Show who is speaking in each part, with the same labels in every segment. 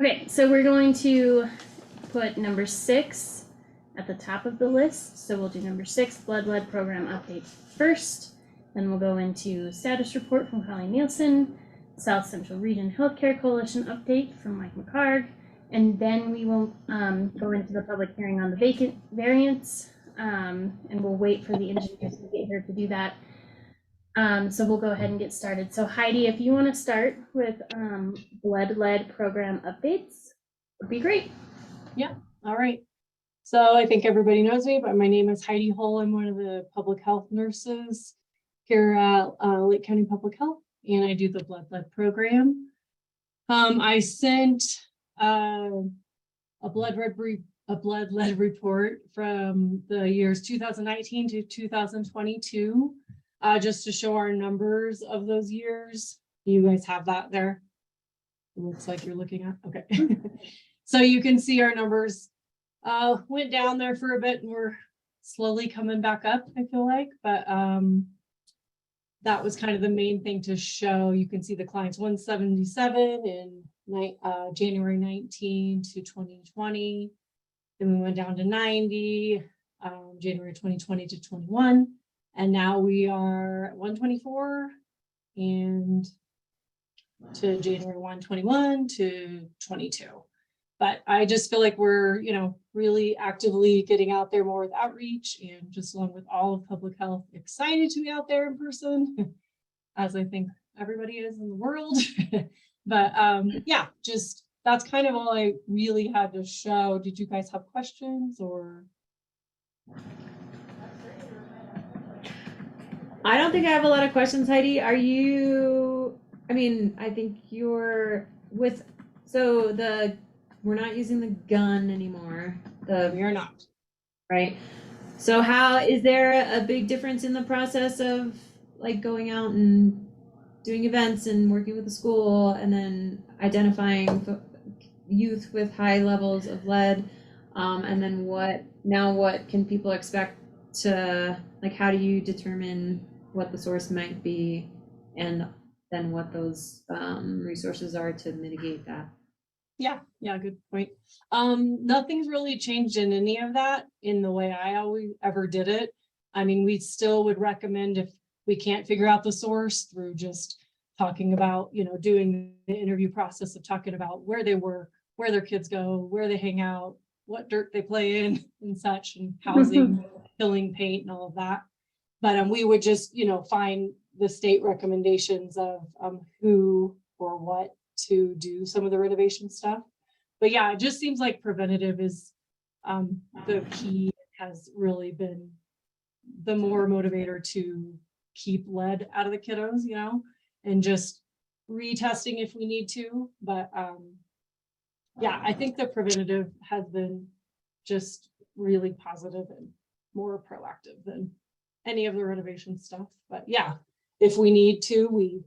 Speaker 1: Okay, so we're going to put number 6 at the top of the list. So we'll do number 6, blood lead program update first. Then we'll go into status report from Colleen Nielsen, South Central Region Healthcare Coalition update from Mike McHargue, and then we will go into the public hearing on the vacant variants, and we'll wait for the engineers to get here to do that. So we'll go ahead and get started. So Heidi, if you want to start with blood lead program updates, would be great.
Speaker 2: Yeah, all right. So I think everybody knows me, but my name is Heidi Hull. I'm one of the public health nurses here at Lake County Public Health, and I do the blood lead program. I sent a blood lead report from the years 2019 to 2022, just to show our numbers of those years. You guys have that there? It looks like you're looking at, okay. So you can see our numbers went down there for a bit and we're slowly coming back up, I feel like, but that was kind of the main thing to show. You can see the clients 177 in January 19 to 2020. Then we went down to 90, January 2020 to 21. And now we are at 124 and to January 121 to 22. But I just feel like we're, really actively getting out there more with outreach and just along with all of public health, excited to be out there in person, as I think everybody is in the world. But yeah, just that's kind of all I really had to show. Did you guys have questions or?
Speaker 3: I don't think I have a lot of questions, Heidi. Are you, I think you're with, we're not using the gun anymore.
Speaker 2: We are not.
Speaker 3: Right. So is there a big difference in the process of like going out and doing events and working with the school and then identifying youth with high levels of lead? And then what can people expect to, like, how do you determine what the source might be and then what those resources are to mitigate that?
Speaker 2: Yeah, good point. Nothing's really changed in any of that in the way I always ever did it. We still would recommend, if we can't figure out the source, through just talking about, doing the interview process of talking about where they work, where their kids go, where they hang out, what dirt they play in and such, and housing, filling, paint, and all of that. But we would just, find the state recommendations of who or what to do some of the renovation stuff. But yeah, it just seems like preventative is the key, has really been the more motivator to keep lead out of the kiddos, and just retesting if we need to. But yeah, I think the preventative has been just really positive and more proactive than any of the renovation stuff. But yeah, if we need to, we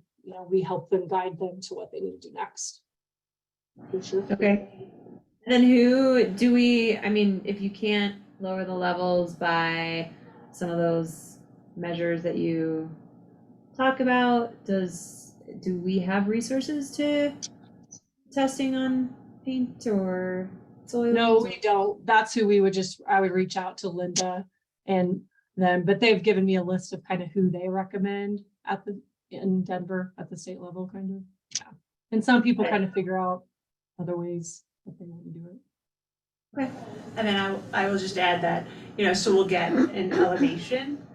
Speaker 2: help them, guide them to what they need to do next. For sure.
Speaker 3: Okay. And then if you can't lower the levels by some of those measures that you talk about, do we have resources to testing on paint or soil?
Speaker 2: No, we don't. That's who I would reach out to Linda and them, but they've given me a list of kind of who they recommend in Denver at the state level, kind of. Yeah. And some people kind of figure out other ways that they want to do it.
Speaker 4: Okay. And then I will just add that, so we'll get an elevation,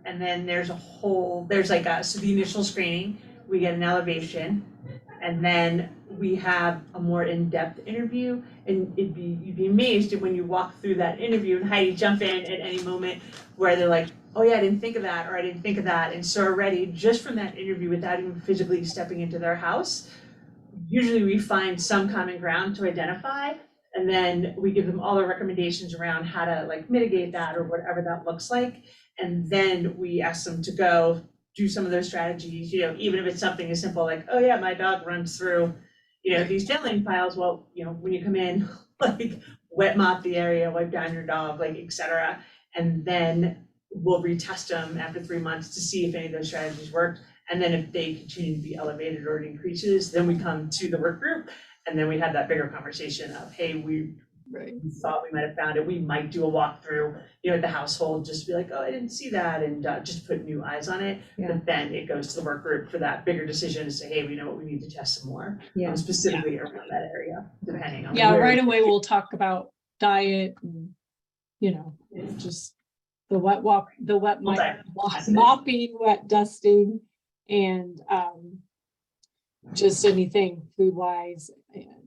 Speaker 4: and then there's so the initial screening, we get an elevation, and then we have a more in-depth interview, and you'd be amazed when you walk through that interview, and Heidi, jump in at any moment where they're like, oh yeah, I didn't think of that, or I didn't think of that. And so already, just from that interview, without even physically stepping into their house, usually we find some common ground to identify, and then we give them all the recommendations around how to mitigate that or whatever that looks like. And then we ask them to go do some of those strategies, even if it's something as simple like, oh yeah, my dog runs through, these tailing piles. Well, when you come in, wet mop the area, wipe down your dog, et cetera. And then we'll retest them after 3 months to see if any of those strategies worked. And then if they continue to be elevated or it increases, then we come to the work group And then we had that bigger conversation of, hey, we
Speaker 2: Right.
Speaker 4: thought we might have found it, we might do a walkthrough, at the household, just to be like, oh, I didn't see that, and just put new eyes on it.
Speaker 3: Yeah.
Speaker 4: But then it goes to the work group for that bigger decision to say, hey, we know what, we need to test some more,
Speaker 3: Yeah.
Speaker 4: specifically around that area, depending on.
Speaker 2: Yeah,
Speaker 4: where-
Speaker 2: right away we'll talk about diet and, just the wet walk, the wet mopping, wet dusting, and just anything food wise.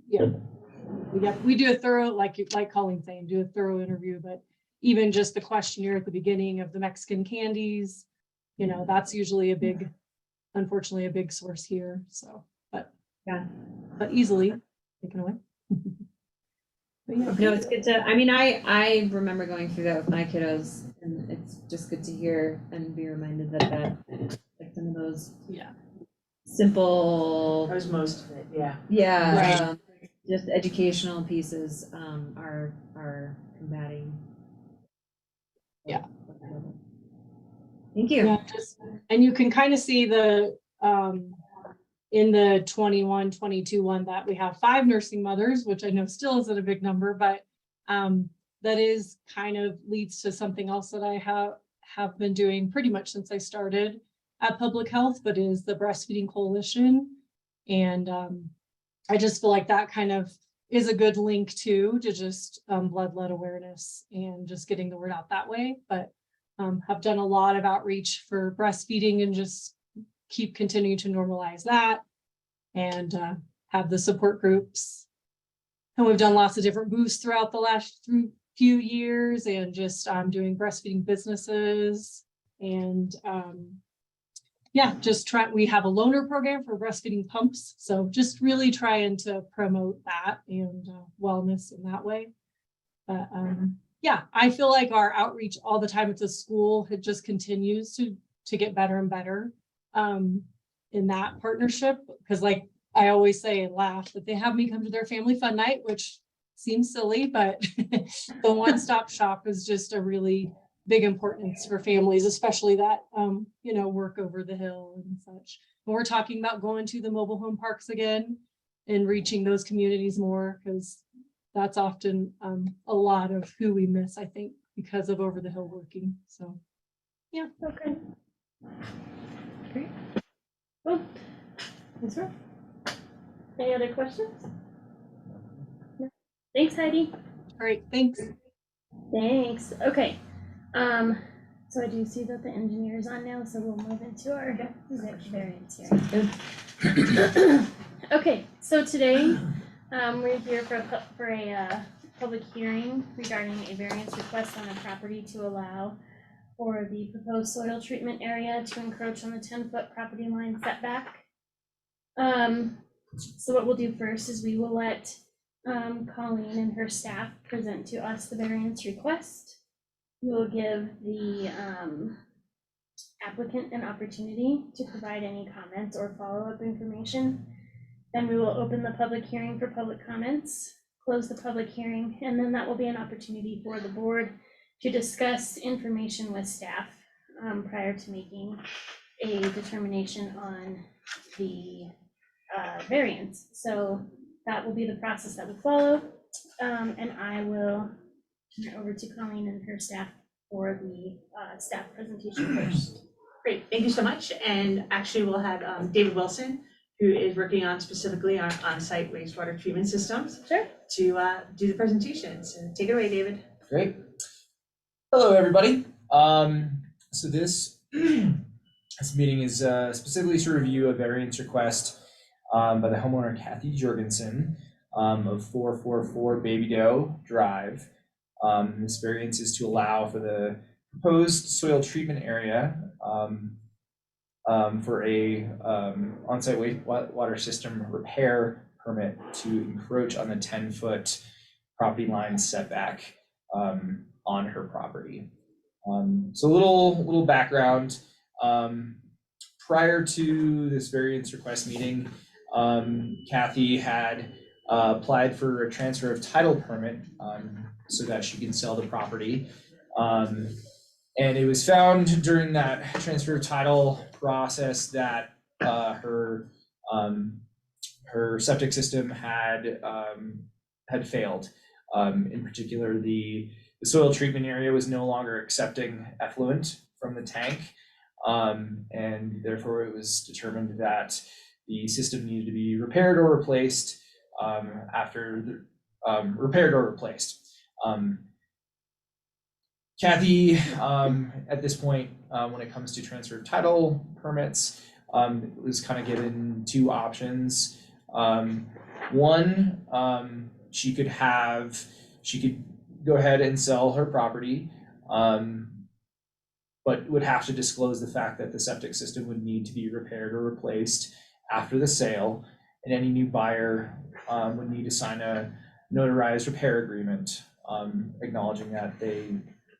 Speaker 2: Yeah. We do a thorough, like Colleen saying, do a thorough interview, but even just the questionnaire at the beginning of the Mexican candies, that's usually unfortunately a big source here. So, but easily taken away. But yeah.
Speaker 3: No, it's good to, I remember going through that with my kiddos, and it's just good to hear and be reminded that like some of those
Speaker 2: Yeah.
Speaker 3: simple,
Speaker 4: That was most of it, yeah.
Speaker 2: Right.
Speaker 3: just educational pieces are combating.
Speaker 2: Yeah.
Speaker 3: Thank you.
Speaker 2: Yeah, and you can kind of see the in the 21-22 one that we have 5 nursing mothers, which I know still isn't a big number, but that is kind of leads to something else that I have been doing pretty much since I started at Public Health, but is the Breastfeeding Coalition. And I just feel like that kind of is a good link to just blood lead awareness and just getting the word out that way. But have done a lot of outreach for breastfeeding and just keep continuing to normalize that, and have the support groups. And we've done lots of different booths throughout the last few years, and just doing breastfeeding businesses. And we have a loaner program for breastfeeding pumps. So just really trying to promote that and wellness in that way. But I feel like our outreach all the time at the school, it just continues to get better and better in that partnership. Because like I always say and laugh that they have me come to their family fun night, which seems silly, but the one-stop shop is just a really big importance for families, especially that, work over the hill and such. And we're talking about going to the mobile home parks again and reaching those communities more, because that's often a lot of who we miss, I think, because of over the hill working. So, yeah.
Speaker 1: Okay. Great. Cool. Thanks, Rob. Any other questions? No. Thanks, Heidi.
Speaker 2: Great, thanks.
Speaker 1: Thanks. Okay. So I do see that the engineer is on now, so we'll move into our variance here. Okay, so today we're here for a public hearing regarding a variance request on a property to allow for the proposed soil treatment area to encroach on the 10-foot property line setback. So what we'll do first is we will let Colleen and her staff present to us the variance request. We will give the applicant an opportunity to provide any comments or follow-up information. Then we will open the public hearing for public comments, close the public hearing, and then that will be an opportunity for the board to discuss information with staff prior to making a determination on the variance. So that will be the process that will follow, and I will turn it over to Colleen and her staff for the staff presentation first.
Speaker 4: Great, thank you so much. And actually we'll have David Wilson, who is working on specifically our on-site wastewater treatment systems,
Speaker 1: Sure.
Speaker 4: to do the presentation. So take it away, David.
Speaker 5: Great. Hello, everybody. So this meeting is specifically to review a variance request by the homeowner Kathy Jorgensen of 444 Baby Doe Drive. This variance is to allow for the proposed soil treatment area for a on-site wastewater system repair permit to encroach on the 10-foot property line setback on her property. So a little background. Prior to this variance request meeting, Kathy had applied for a transfer of title permit so that she can sell the property. And it was found during that transfer of title process that her her septic system had failed. In particular, the soil treatment area was no longer accepting effluent from the tank, and therefore it was determined that the system needed to be repaired or replaced. Repaired or replaced. Kathy, at this point, when it comes to transfer of title permits, was kind of given two options. One, she could go ahead and sell her property, but would have to disclose the fact that the septic system would need to be repaired or replaced after the sale, and any new buyer would need to sign a notarized repair agreement, acknowledging that they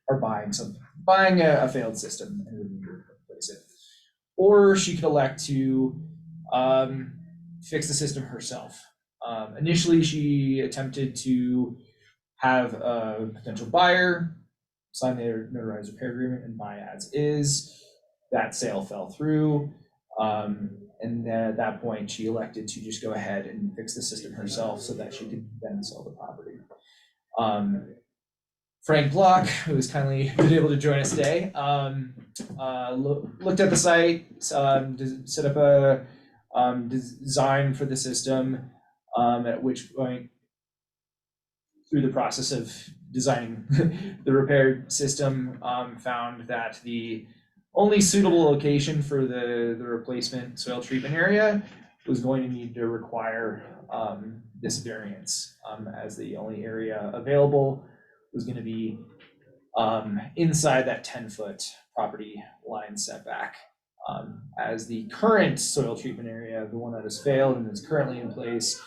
Speaker 5: are buying a failed system and would need to replace it. Or she could elect to fix the system herself. Initially, she attempted to have a potential buyer sign their notarized repair agreement and buy as is. That sale fell through. And then at that point, she elected to just go ahead and fix the system herself so that she could then sell the property. Frank Block, who has kindly been able to join us today, looked at the site, set up a design for the system, at which point, through the process of designing the repaired system, found that the only suitable location for the replacement soil treatment area was going to need to require this variance, as the only area available was going to be inside that 10-foot property line setback. As the current soil treatment area, the one that has failed and is currently in place,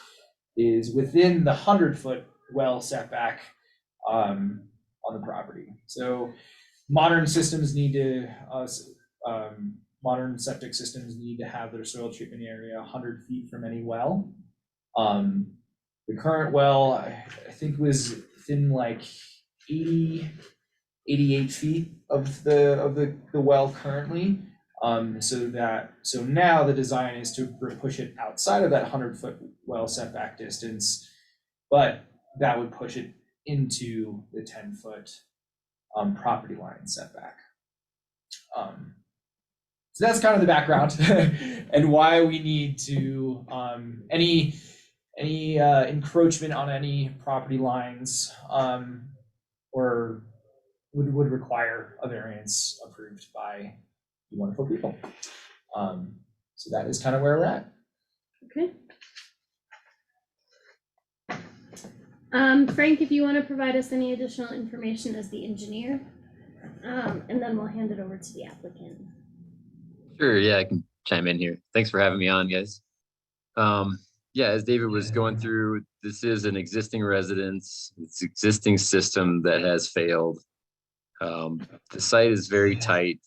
Speaker 5: is within the 100-foot well setback on the property. So modern systems need to, modern septic systems need to have their soil treatment area 100 feet from any well. The current well, I think, was within like 88 feet of the well currently. So now the design is to push it outside of that 100-foot well setback distance, but that would push it into the 10-foot property line setback. So that's kind of the background and why we need to any encroachment on any property lines or would require a variance approved by you wonderful people. So that is kind of where we're at.
Speaker 1: Okay. Frank, if you want to provide us any additional information as the engineer, and then we'll hand it over to the applicant.
Speaker 6: Sure, yeah, I can chime in here. Thanks for having me on, guys. Yeah, as David was going through, this is an existing residence. It's an existing system that has failed. The site is very tight.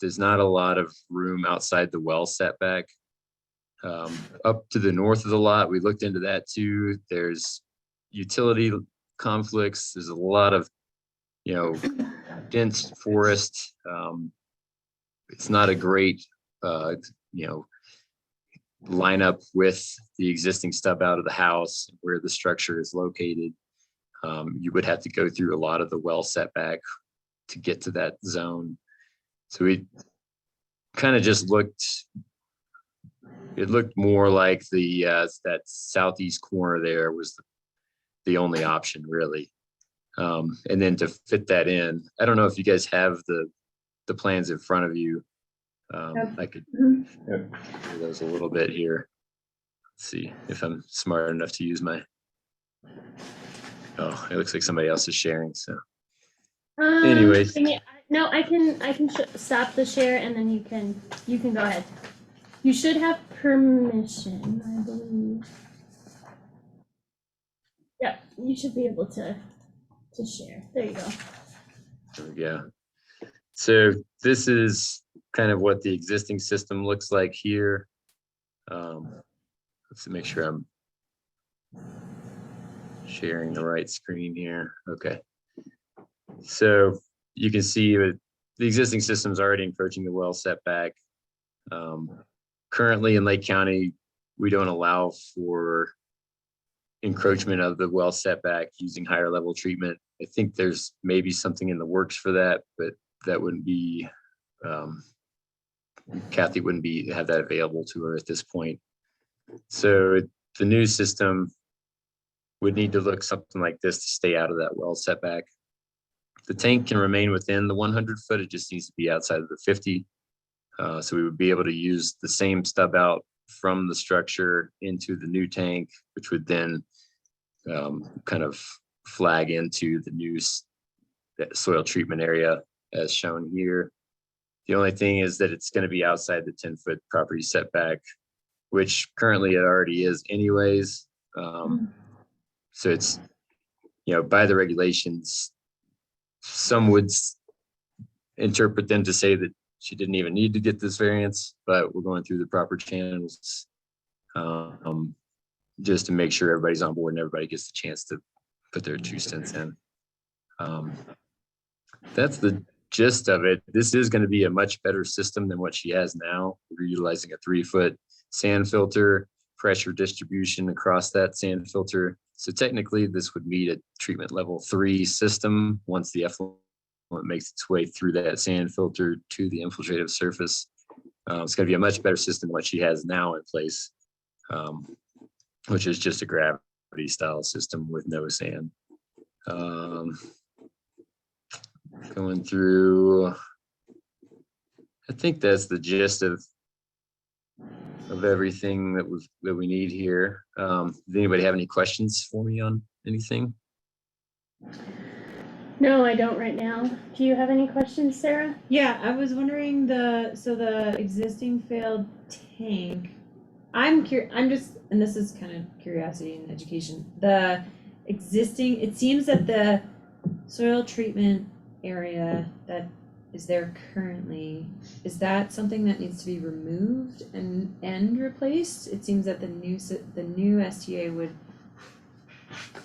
Speaker 6: There's not a lot of room outside the well setback. Up to the north of the lot, we looked into that too. There's utility conflicts. There's a lot of, dense forest. It's not a great, line up with the existing stub out of the house where the structure is located. You would have to go through a lot of the well setback to get to that zone. So we kind of just it looked more like that southeast corner there was the only option really. And then to fit that in, I don't know if you guys have the plans in front of you. I could do those a little bit here. Let's see if I'm smart enough to use my, oh, it looks like somebody else is sharing, so. Anyways.
Speaker 1: No, I can stop the share and then you can go ahead. You should have permission, I believe. Yep, you should be able to share. There you go.
Speaker 6: There we go. So this is kind of what the existing system looks like here. Let's make sure I'm sharing the right screen here. Okay. So you can see that the existing system is already encroaching the well setback. Currently in Lake County, we don't allow for encroachment of the well setback using higher level treatment. I think there's maybe something in the works for that, but that wouldn't be, Kathy wouldn't have that available to her at this point. So the new system would need to look something like this to stay out of that well setback. The tank can remain within the 100 foot. It just needs to be outside of the 50. So we would be able to use the same stub out from the structure into the new tank, which would then kind of flag into the new soil treatment area as shown here. The only thing is that it's going to be outside the 10-foot property setback, which currently it already is anyways. So it's, by the regulations, some would interpret them to say that she didn't even need to get this variance, but we're going through the proper channels just to make sure everybody's on board and everybody gets the chance to put their 2 cents in. That's the gist of it. This is going to be a much better system than what she has now. We're utilizing a 3-foot sand filter, pressure distribution across that sand filter. So technically this would meet a treatment level 3 system once the effluent makes its way through that sand filter to the infiltrative surface. It's going to be a much better system than what she has now in place, which is just a gravity style system with no sand. Going through, I think that's the gist of everything that we need here. Does anybody have any questions for me on anything?
Speaker 1: No, I don't right now. Do you have any questions, Sarah?
Speaker 3: Yeah, I was wondering the existing failed tank. I'm just, and this is kind of curiosity and education. The existing, it seems that the soil treatment area that is there currently, is that something that needs to be removed and replaced? It seems that the new STA would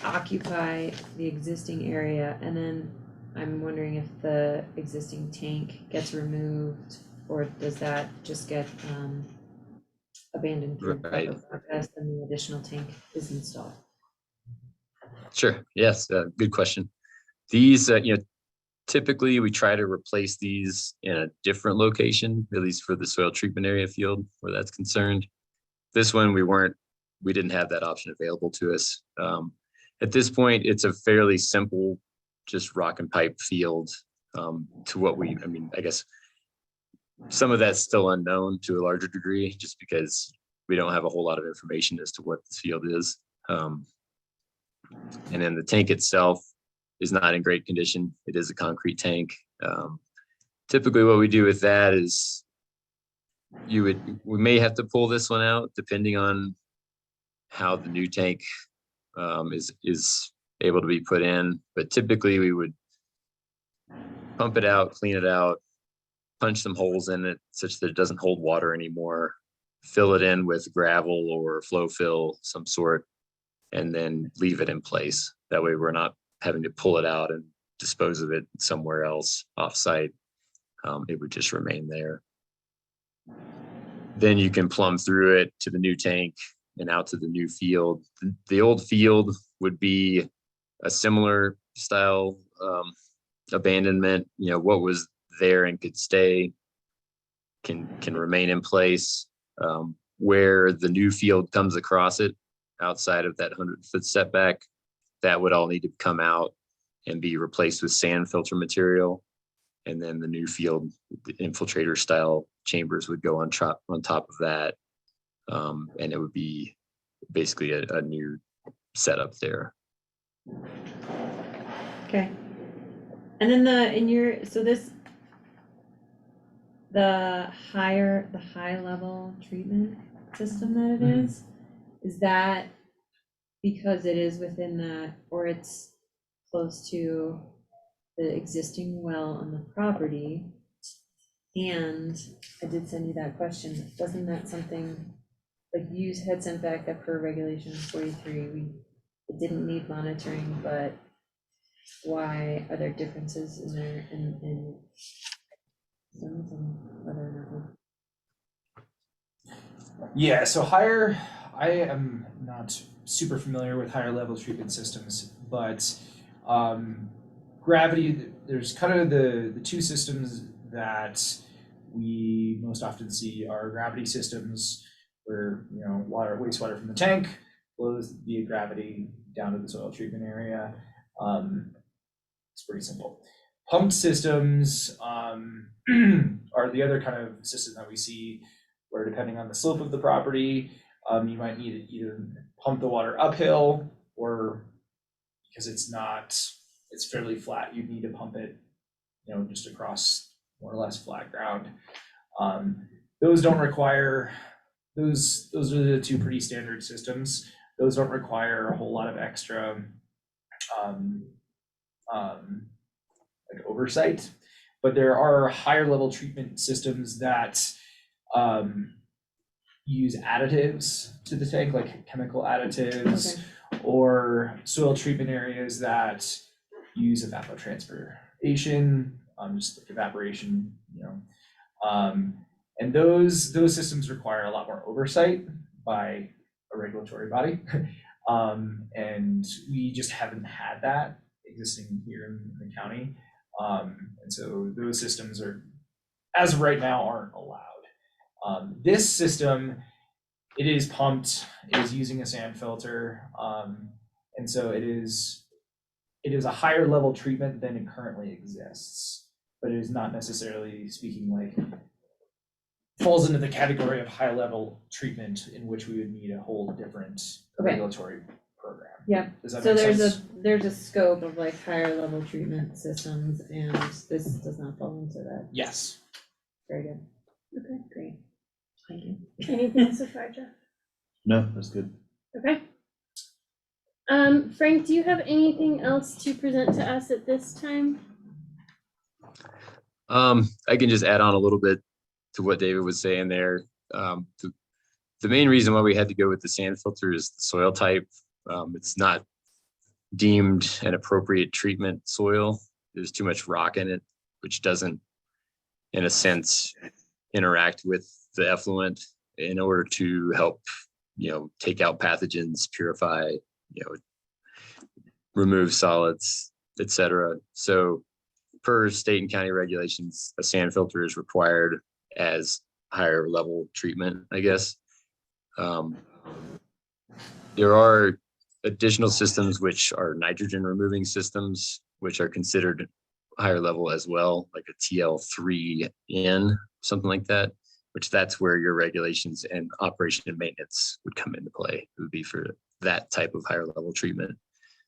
Speaker 3: occupy the existing area, and then I'm wondering if the existing tank gets removed, or does that just get abandoned through the
Speaker 6: Right.
Speaker 3: proper process and the additional tank is installed?
Speaker 6: Sure. Yes. Good question. These, typically we try to replace these in a different location, at least for the soil treatment area field where that's concerned. This one we didn't have that option available to us. At this point, it's a fairly simple, just rock and pipe field to what I guess some of that's still unknown to a larger degree, just because we don't have a whole lot of information as to what this field is. And then the tank itself is not in great condition. It is a concrete tank. Typically what we do with that is we may have to pull this one out depending on how the new tank is able to be put in. But typically we would pump it out, clean it out, punch some holes in it such that it doesn't hold water anymore, fill it in with gravel or flow fill some sort, and then leave it in place. That way we're not having to pull it out and dispose of it somewhere else off-site. It would just remain there. Then you can plumb through it to the new tank and out to the new field. The old field would be a similar style abandonment. What was there and could stay can remain in place. Where the new field comes across it outside of that 100-foot setback, that would all need to come out and be replaced with sand filter material. And then the new field, the infiltrator style chambers would go on top of that. And it would be basically a new setup there.
Speaker 3: Okay. And then the high level treatment system that it is that because it is within that, or it's close to the existing well on the property? And I did send you that question. Wasn't that something like you had sent back that per regulation 43, it didn't need monitoring, but why are there differences in there in systems and whether or not?
Speaker 5: Yeah, so higher I am not super familiar with higher level treatment systems, but gravity, there's kind of the two systems that we most often see are gravity systems where, you know, wastewater from the tank flows via gravity down to the soil treatment area. It's pretty simple. Pumped systems are the other kind of system that we see where, depending on the slope of the property, you might need to either pump the water uphill, or because it's fairly flat, you'd need to pump it, you know, just across more or less flat ground. Those don't require, those are the two pretty standard systems. Those don't require a whole lot of extra like oversight, but there are higher level treatment systems that use additives to the tank, like chemical additives, or soil treatment areas that use evapotranspiration, just like evaporation, you know. And those systems require a lot more oversight by a regulatory body. And we just haven't had that existing here in the county. And so those systems are, as of right now, aren't allowed. This system, it is pumped, it is using a sand filter, and so it is a higher level treatment than it currently exists, but it is not necessarily speaking like falls into the category of high level treatment in which we would need a whole different regulatory program.
Speaker 3: Yep.
Speaker 5: Does that
Speaker 3: So
Speaker 5: make
Speaker 3: there's
Speaker 5: sense?
Speaker 3: there's a scope of like higher level treatment systems, and this does not fall into that.
Speaker 5: Yes.
Speaker 3: Very good.
Speaker 1: Okay.
Speaker 3: Great. Thank you.
Speaker 1: Anything so far, Jeff?
Speaker 7: No, that's good.
Speaker 1: Okay. Frank, do you have anything else to present to us at this time?
Speaker 6: I can just add on a little bit to what David was saying there. The main reason why we had to go with the sand filter is the soil type. It's not deemed an appropriate treatment soil. There's too much rock in it, which doesn't, in a sense, interact with the effluent in order to help, you know, take out pathogens, purify, you know, remove solids, etc. So per state and county regulations, a sand filter is required as higher level treatment, I guess. There are additional systems which are nitrogen removing systems, which are considered higher level as well, like a TL3N, something like that, which that's where your regulations and operation and maintenance would come into play. It would be for that type of higher level treatment.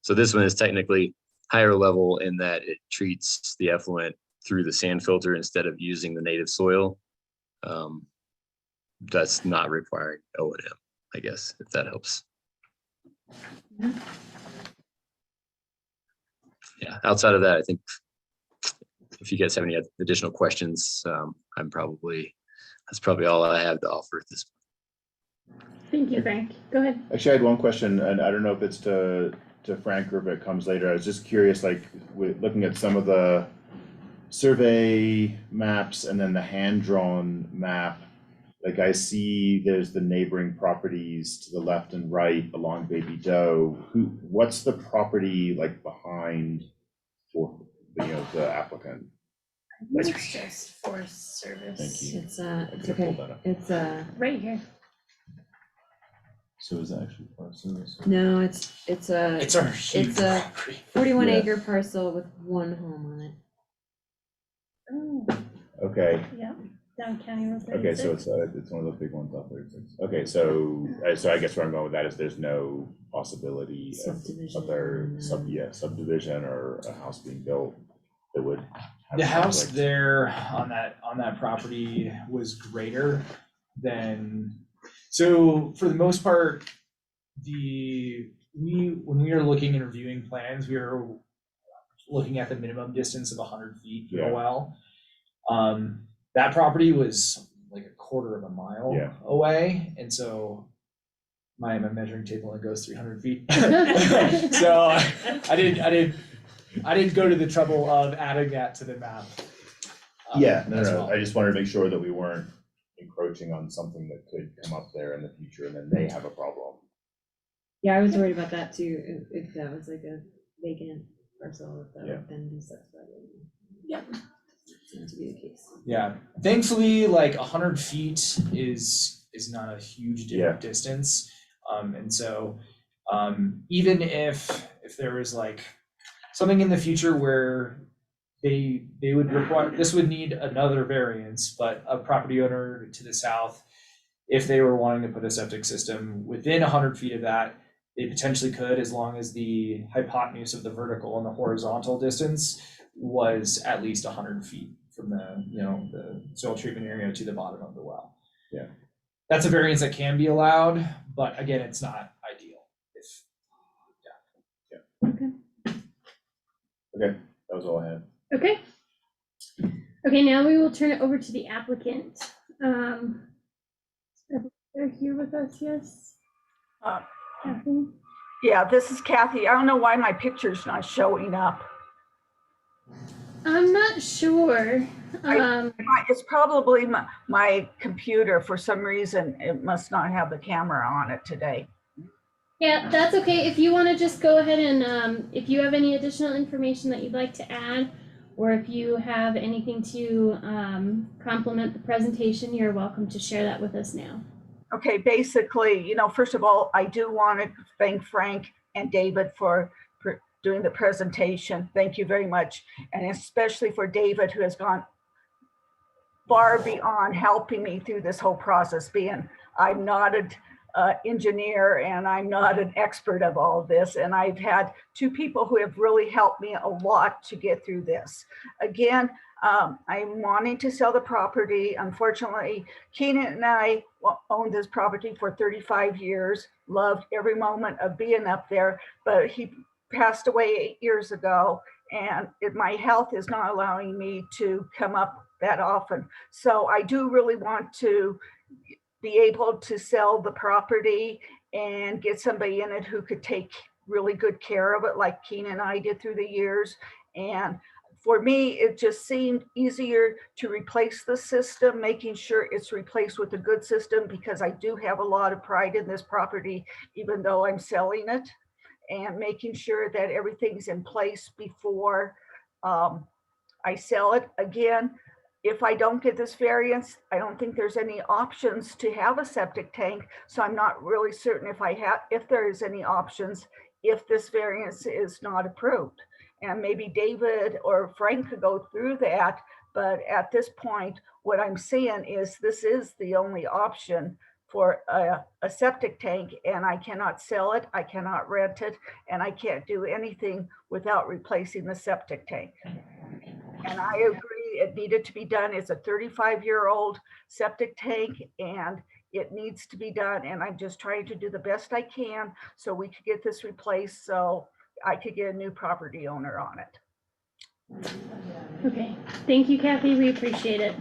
Speaker 6: So this one is technically higher level in that it treats the effluent through the sand filter instead of using the native soil. That's not requiring O&M, I guess, if that helps. Yeah, outside of that, I think if you guys have any additional questions, that's probably all I have to offer at this point.
Speaker 1: Thank you, Frank. Go ahead.
Speaker 7: Actually, I had one question, and I don't know if it's to Frank or if it comes later. I was just curious, like, with looking at some of the survey maps and then the hand-drawn map, like I see there's the neighboring properties to the left and right along Baby Doe. What's the property like behind for, you know, the applicant?
Speaker 1: It's just Forest Service.
Speaker 7: Thank you.
Speaker 3: It's
Speaker 7: I pulled that up.
Speaker 3: It's
Speaker 1: Right here.
Speaker 7: So is that actually Forest Service?
Speaker 3: no, it's a
Speaker 5: It's our huge
Speaker 3: It's a-
Speaker 5: property.
Speaker 3: 41
Speaker 7: Yeah.
Speaker 3: acre parcel with one home on it.
Speaker 1: Oh,
Speaker 7: Okay.
Speaker 1: yeah. Down County Road 36.
Speaker 7: Okay, so it's one of those big ones off 36. Okay, so I guess where I'm going with that is there's no possibility of
Speaker 3: Subdivision,
Speaker 7: other
Speaker 3: no.
Speaker 7: subdivision or a house being built that would have
Speaker 5: The house
Speaker 7: conflict.
Speaker 5: there on that property was greater than, so for the most part, when we were looking and reviewing plans, we were looking at the minimum distance of 100 feet for
Speaker 7: Yeah.
Speaker 5: a well. That property was like a quarter of a mile
Speaker 7: Yeah.
Speaker 5: away, and so my measuring tape only goes 300 feet. So I didn't go to the trouble of adding that to the map.
Speaker 7: Yeah, no,
Speaker 5: as
Speaker 7: no,
Speaker 5: well.
Speaker 7: I just wanted to make sure that we weren't encroaching on something that could come up there in the future, and then they have a problem.
Speaker 3: Yeah, I was worried about that too, if that was like a vacant parcel, if that
Speaker 7: Yeah.
Speaker 3: would then be subdivided.
Speaker 4: Yeah.
Speaker 3: Seems to be the case.
Speaker 5: Yeah, thankfully, like 100 feet is not a huge
Speaker 7: Yeah.
Speaker 5: distance. And so, even if there was like something in the future where they would require, this would need another variance, but a property owner to the south, if they were wanting to put a septic system within 100 feet of that, they potentially could, as long as the hypotenuse of the vertical and the horizontal distance was at least 100 feet from the, the soil treatment area to the bottom of the well.
Speaker 7: Yeah.
Speaker 5: That's a variance that can be allowed, but again, it's not ideal.
Speaker 7: Okay, that was all I had.
Speaker 1: Okay. Okay, now we will turn it over to the applicant. They're here with us, yes?
Speaker 8: Uh,
Speaker 1: Kathy?
Speaker 8: Yeah, this is Kathy. I don't know why my picture's not showing up.
Speaker 1: I'm not sure.
Speaker 8: It's probably my computer. For some reason, it must not have the camera on it today.
Speaker 1: Yeah, that's okay. If you want to just go ahead and, if you have any additional information that you'd like to add, or if you have anything to complement the presentation, you're welcome to share that with us now.
Speaker 8: Okay, basically, first of all, I do want to thank Frank and David for doing the presentation. Thank you very much. And especially for David, who has gone far beyond helping me through this whole process, being I'm not an engineer and I'm not an expert of all of this. And I've had two people who have really helped me a lot to get through this. Again, I'm wanting to sell the property. Unfortunately, Keenan and I owned this property for 35 years, loved every moment of being up there, but he passed away 8 years ago, and my health is not allowing me to come up that often. So I do really want to be able to sell the property and get somebody in it who could take really good care of it, like Keenan and I did through the years. And for me, it just seemed easier to replace the system, making sure it's replaced with a good system, because I do have a lot of pride in this property, even though I'm selling it, and making sure that everything's in place before I sell it. Again, if I don't get this variance, I don't think there's any options to have a septic tank. So I'm not really certain if there is any options if this variance is not approved. And maybe David or Frank could go through that. But at this point, what I'm seeing is this is the only option for a septic tank, and I cannot sell it, I cannot rent it, and I can't do anything without replacing the septic tank. And I agree, it needed to be done. It's a 35-year-old septic tank, and it needs to be done. And I'm just trying to do the best I can so we could get this replaced, so I could get a new property owner on it.
Speaker 1: Okay, thank you, Kathy. We appreciate it.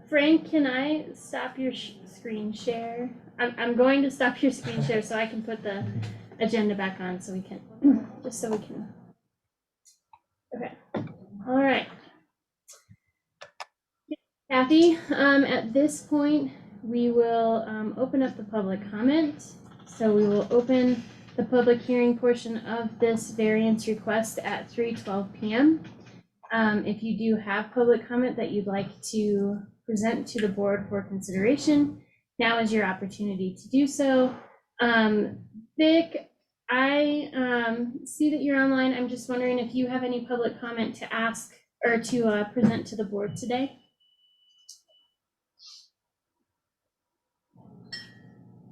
Speaker 1: Frank, can I stop your screen share? I'm going to stop your screen share so I can put the agenda back on, so we can, just so we can. Okay, all right. Kathy, at this point, we will open up the public comment. So we will open the public hearing portion of this variance request at 3:12 p.m. If you do have public comment that you'd like to present to the board for consideration, now is your opportunity to do so. Vic, I see that you're online. I'm just wondering if you have any public comment to ask or to present to the board today.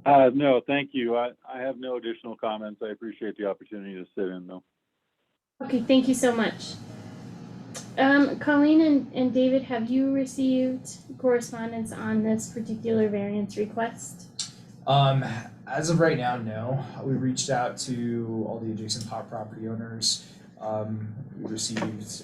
Speaker 9: No, thank you. I have no additional comments. I appreciate the opportunity to sit in though.
Speaker 1: Okay, thank you so much. Colleen and David, have you received correspondence on this particular variance request?
Speaker 5: As of right now, no. We reached out to all the adjacent property owners. We received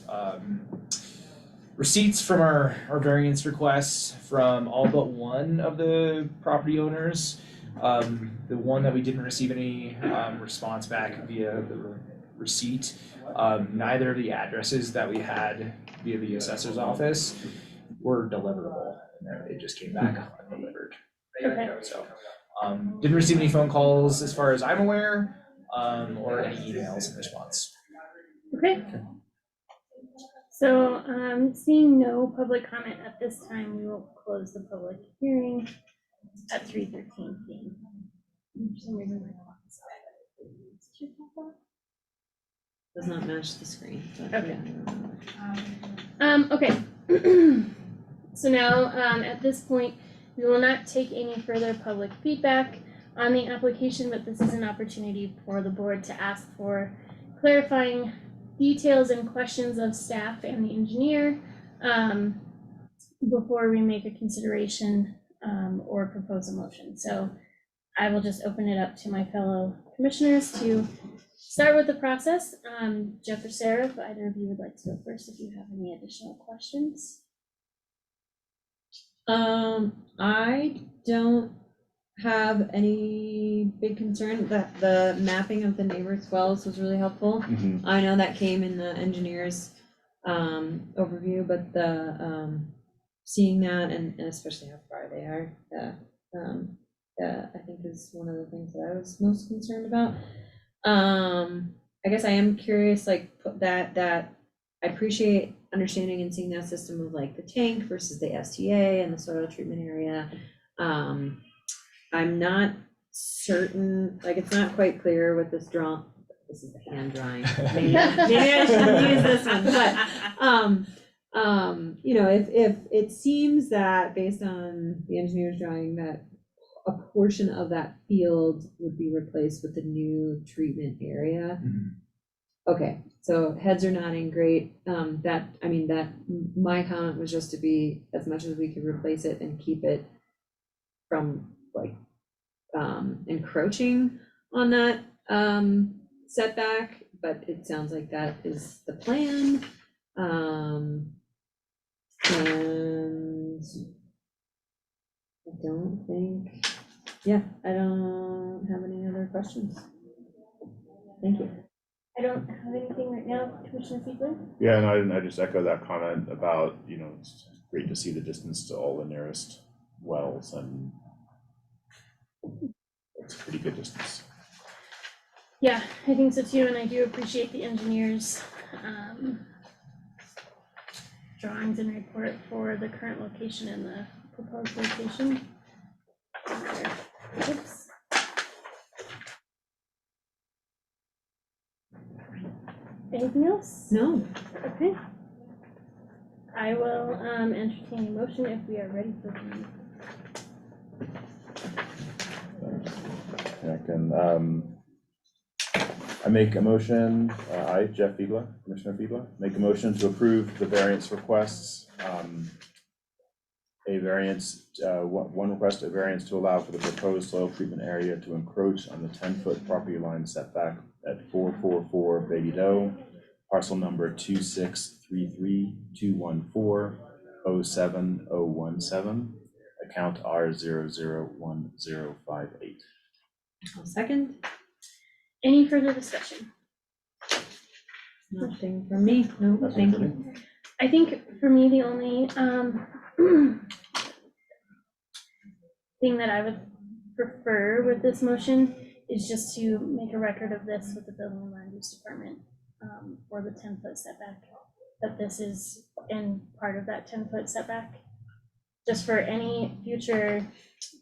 Speaker 5: receipts from our variance requests from all but one of the property owners. The one that we didn't receive any response back via the receipt, neither of the addresses that we had via the assessor's office. were deliverable, and then they just came back undelivered.
Speaker 1: Okay.
Speaker 5: So, didn't receive any phone calls as far as I'm aware, or any emails in response.
Speaker 1: Okay. So, seeing no public comment at this time, we will close the public hearing at 3:13 p.m. For some reason, my clock is off.
Speaker 3: Does not match the screen. But
Speaker 1: Okay.
Speaker 3: yeah.
Speaker 1: Okay. So now, at this point, we will not take any further public feedback on the application, but this is an opportunity for the board to ask for clarifying details and questions of staff and the engineer before we make a consideration or propose a motion. So I will just open it up to my fellow commissioners to start with the process. Jeff or Sarah, if either of you would like to go first, if you have any additional questions.
Speaker 3: I don't have any big concern. That the mapping of the neighbors' wells was really helpful.
Speaker 7: Mhm.
Speaker 3: I know that came in the engineer's overview, but the seeing that and especially how far they are, I think is one of the things that I was most concerned about. I guess I am curious, like that I appreciate understanding and seeing that system of like the tank versus the STA and the soil treatment area. I'm not certain, like it's not quite clear with this draw. This is the hand drawing. Maybe I shouldn't use this one, but you know, if it seems that based on the engineer's drawing that a portion of that field would be replaced with the new treatment area. Okay, so heads are nodding, great. That my comment was just to be as much as we could replace it and keep it from like encroaching on that setback, but it sounds like that is the plan. And I don't think, I don't have any other questions. Thank you.
Speaker 1: I don't have anything right now, Commissioner Fiedler.
Speaker 7: Yeah, and I just echo that comment about, it's great to see the distance to all the nearest wells, and it's a pretty good distance.
Speaker 1: Yeah, I think so too, and I do appreciate the engineer's drawings and report for the current location and the proposed location. Oops. Anything else?
Speaker 3: No.
Speaker 1: Okay. I will entertain a motion if we are ready for the.
Speaker 7: I make a motion, I, Jeff Fiedler, Commissioner Fiedler, make a motion to approve the variance requests. A variance, one request, a variance to allow for the proposed soil treatment area to encroach on the 10-foot property line setback at 444 Baby Doe, parcel number 2633214070017, account R001058.
Speaker 3: I'll second.
Speaker 1: Any further discussion?
Speaker 3: Nothing from me. No, thank you.
Speaker 1: I think for me, the only thing that I would prefer with this motion is just to make a record of this with the Building and Land Use Department for the 10-foot setback, that this is in part of that 10-foot setback, just for any future.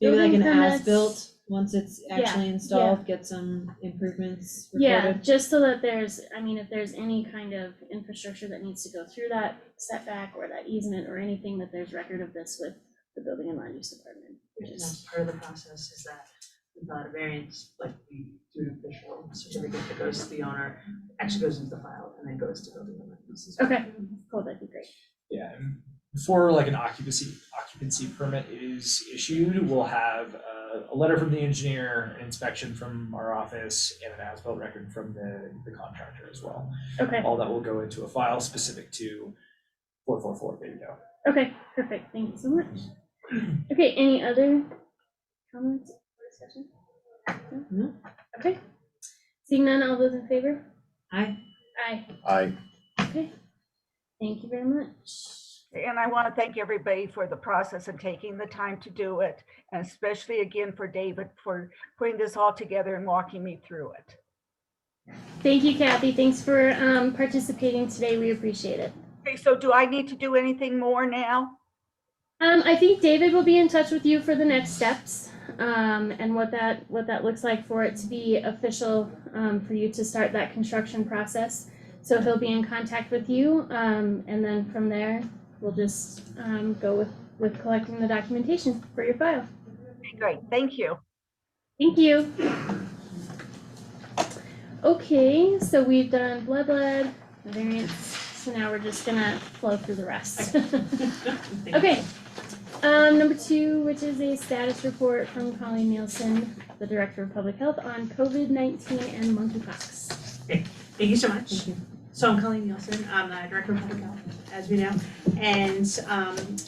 Speaker 3: Maybe like
Speaker 1: building
Speaker 3: an
Speaker 1: permits.
Speaker 3: as-built, once it's actually installed, get some improvements
Speaker 1: Yeah,
Speaker 3: recorded.
Speaker 1: just so that there's, if there's any kind of infrastructure that needs to go through that setback or that easement or anything, that there's record of this with the Building and Land Use Department.
Speaker 4: Which is part of the process, is that without a variance, like we do an official certificate that goes to the owner, actually goes into the file and then goes to Building and Land Use.
Speaker 1: Okay, cool, that'd be great.
Speaker 5: Yeah, and before like an occupancy permit is issued, we'll have a letter from the engineer, an inspection from our office, and an as-built record from the contractor as well.
Speaker 1: Okay,
Speaker 5: All that will go into a file specific to 444 Baby Doe.
Speaker 1: okay, perfect, thank you so much. Okay, any other comments or discussion?
Speaker 3: No.
Speaker 1: Okay, seeing none, all those in favor?
Speaker 3: Aye.
Speaker 1: Aye.
Speaker 7: Aye.
Speaker 1: Okay, thank you very much.
Speaker 8: And I want to thank everybody for the process and taking the time to do it, and especially again for David for putting this all together and walking me through it.
Speaker 1: Thank you, Kathy. Thanks for participating today. We appreciate it.
Speaker 8: Okay, so do I need to do anything more now?
Speaker 1: I think David will be in touch with you for the next steps, and what that looks like for it to be official, for you to start that construction process. So he'll be in contact with you, and then from there we'll just go with collecting the documentation for your file.
Speaker 8: Okay, great, thank you.
Speaker 1: Thank you. Okay, so we've done blood, variance. So now we're just gonna flow through the rest. Okay. Number 2, which is a status report from Colleen Nielsen, the Director of Public Health, on COVID-19 and monkeypox.
Speaker 4: Thank you so much. So I'm Colleen Nielsen, I'm the Director of Public Health, as we know. And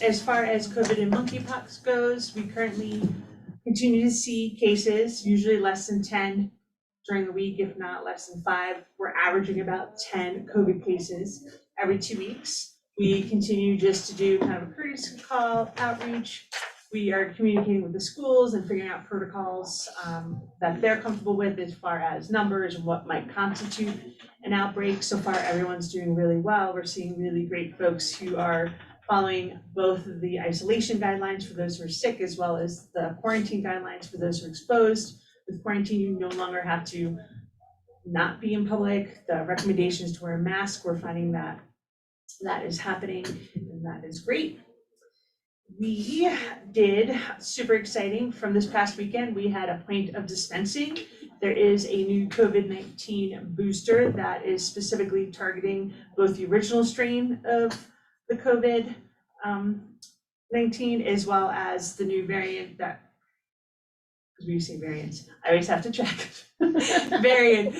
Speaker 4: as far as COVID and monkeypox goes, we currently continue to see cases, usually less than 10 during the week, if not less than 5. We're averaging about 10 COVID cases every 2 weeks. We continue just to do kind of a courtesy call outreach. We are communicating with the schools and figuring out protocols that they're comfortable with as far as numbers and what might constitute an outbreak. So far, everyone's doing really well. We're seeing really great folks who are following both the isolation guidelines for those who are sick, as well as the quarantine guidelines for those who are exposed. With quarantine, you no longer have to not be in public. The recommendation is to wear a mask. We're finding that that is happening, and that is great. We did, super exciting, from this past weekend, we had a point of dispensing. There is a new COVID-19 booster that is specifically targeting both the original strain of the COVID-19 as well as the new variant that, because we say variants, I always have to check. Variant,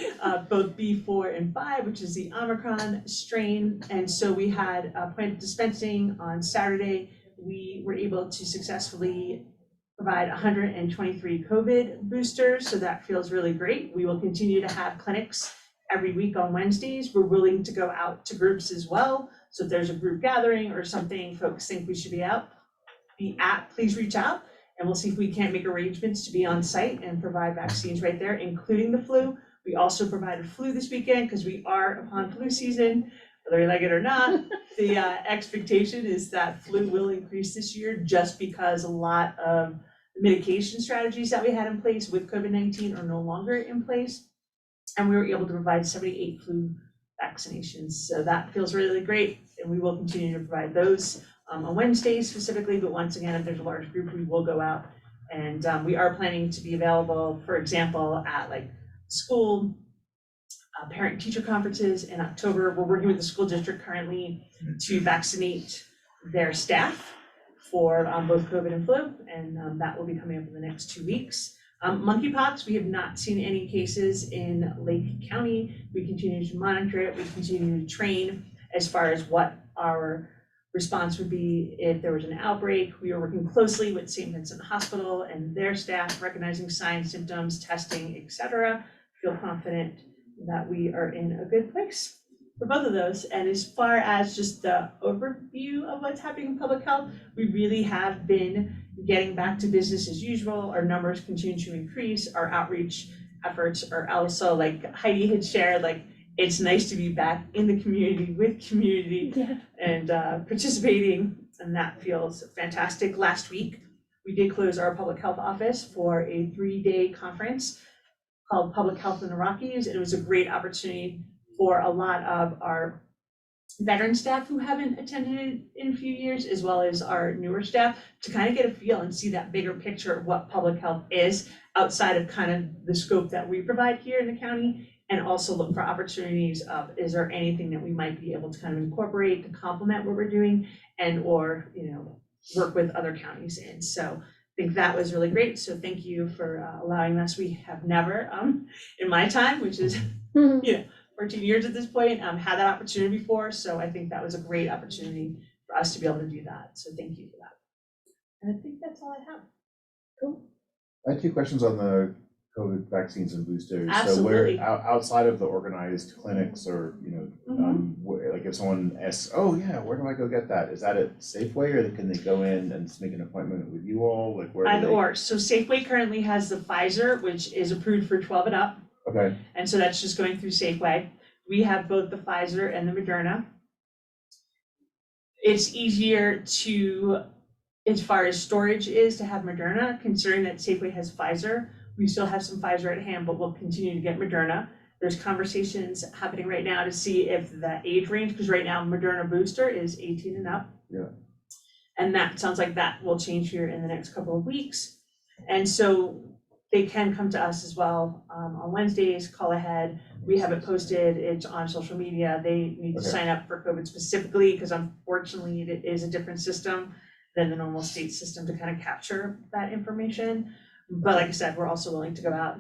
Speaker 4: both B4 and 5, which is the Omicron strain. And so we had a point of dispensing on Saturday. We were able to successfully provide 123 COVID boosters, so that feels really great. We will continue to have clinics every week on Wednesdays. We're willing to go out to groups as well. So if there's a group gathering or something folks think we should be at, please reach out. And we'll see if we can't make arrangements to be on site and provide vaccines right there, including the flu. We also provided flu this weekend because we are upon flu season, whether you like it or not. The expectation is that flu will increase this year just because a lot of the mitigation strategies that we had in place with COVID-19 are no longer in place. And we were able to provide 78 flu vaccinations. So that feels really great. And we will continue to provide those on Wednesdays specifically, but once again, if there's a large group, we will go out. And we are planning to be available, for example, at like school parent-teacher conferences in October. We're working with the school district currently to vaccinate their staff for both COVID and flu, and that will be coming up in the next 2 weeks. Monkeypox, we have not seen any cases in Lake County. We continue to monitor it. We continue to train as far as what our response would be if there was an outbreak. We are working closely with St. Vincent Hospital and their staff, recognizing signs, symptoms, testing, etc. Feel confident that we are in a good place for both of those. And as far as just the overview of what's happening in public health, we really have been getting back to business as usual. Our numbers continue to increase. Our outreach efforts are also, like Heidi had shared, like it's nice to be back in the community with community and participating, and that feels fantastic. Last week, we did close our public health office for a 3-day conference called Public Health in the Rockies. And it was a great opportunity for a lot of our veteran staff who haven't attended in a few years, as well as our newer staff, to kind of get a feel and see that bigger picture of what public health is outside of kind of the scope that we provide here in the county, and also look for opportunities of, is there anything that we might be able to kind of incorporate to complement what we're doing, and or, you know, work with other counties in. So I think that was really great. So thank you for allowing us. We have never, in my time, which is, 14 years at this point, had that opportunity before. So I think that was a great opportunity for us to be able to do that. So thank you for that. And I think that's all I have.
Speaker 1: Cool.
Speaker 7: I have 2 questions on the COVID vaccines and boosters. So
Speaker 4: Absolutely.
Speaker 7: where, outside of the organized clinics or, like if someone asks, oh yeah, where do I go get that? Is that at Safeway or can they go in and just make an appointment with you all? Like where do
Speaker 4: Either
Speaker 7: they?
Speaker 4: or. So Safeway currently has the Pfizer, which is approved for 12 and up.
Speaker 7: Okay,
Speaker 4: And so that's just going through Safeway. We have both the Pfizer and the Moderna. It's easier to, as far as storage is, to have Moderna, considering that Safeway has Pfizer. We still have some Pfizer at hand, but we'll continue to get Moderna. There's conversations happening right now to see if the age range, because right now Moderna booster is 18 and up.
Speaker 7: Yeah.
Speaker 4: And that sounds like that will change here in the next couple of weeks. And so they can come to us as well on Wednesdays, call ahead. We have it posted, it's on social media. They need to
Speaker 7: Okay.
Speaker 4: sign up for COVID specifically, because unfortunately it is a different system than the normal state system to kind of capture that information. But like I said, we're also willing to go out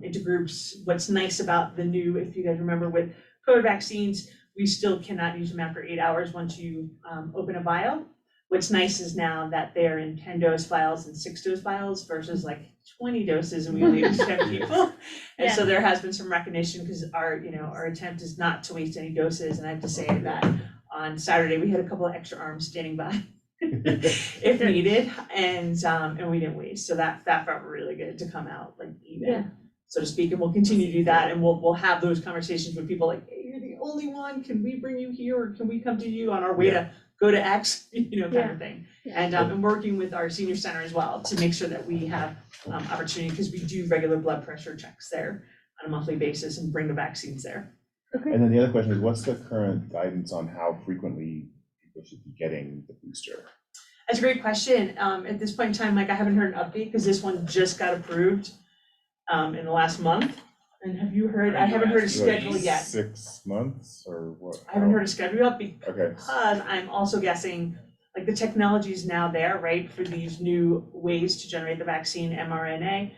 Speaker 4: into groups. What's nice about the new, if you guys remember with COVID vaccines, we still cannot use them after 8 hours once you open a vial. What's nice is now that they're in 10 dose vials and 6 dose vials versus like 20 doses and we only have 10 people. And so there has been some recognition because our attempt is not to waste any doses. And I have to say that on Saturday, we had a couple of extra arms standing by if needed, and we didn't waste. So that felt really good to come out like even,
Speaker 1: Yeah.
Speaker 4: so to speak. And we'll continue to do that, and we'll have those conversations with people like, hey, you're the only one. Can we bring you here, or can we come to you on our way to go to X, kind of thing.
Speaker 1: Yeah.
Speaker 4: And working with our senior center as well to make sure that we have opportunity, because we do regular blood pressure checks there on a monthly basis and bring the vaccines there.
Speaker 1: Okay.
Speaker 7: and then the other question is, what's the current guidance on how frequently people should be getting the booster?
Speaker 4: That's a great question. At this point in time, Mike, I haven't heard an update because this one just got approved in the last month. And have you heard? I haven't heard a schedule yet.
Speaker 7: 6 months or what?
Speaker 4: I haven't heard a schedule yet
Speaker 7: Okay,
Speaker 4: because I'm also guessing, like, the technology is now there, right, for these new ways to generate the vaccine, mRNA.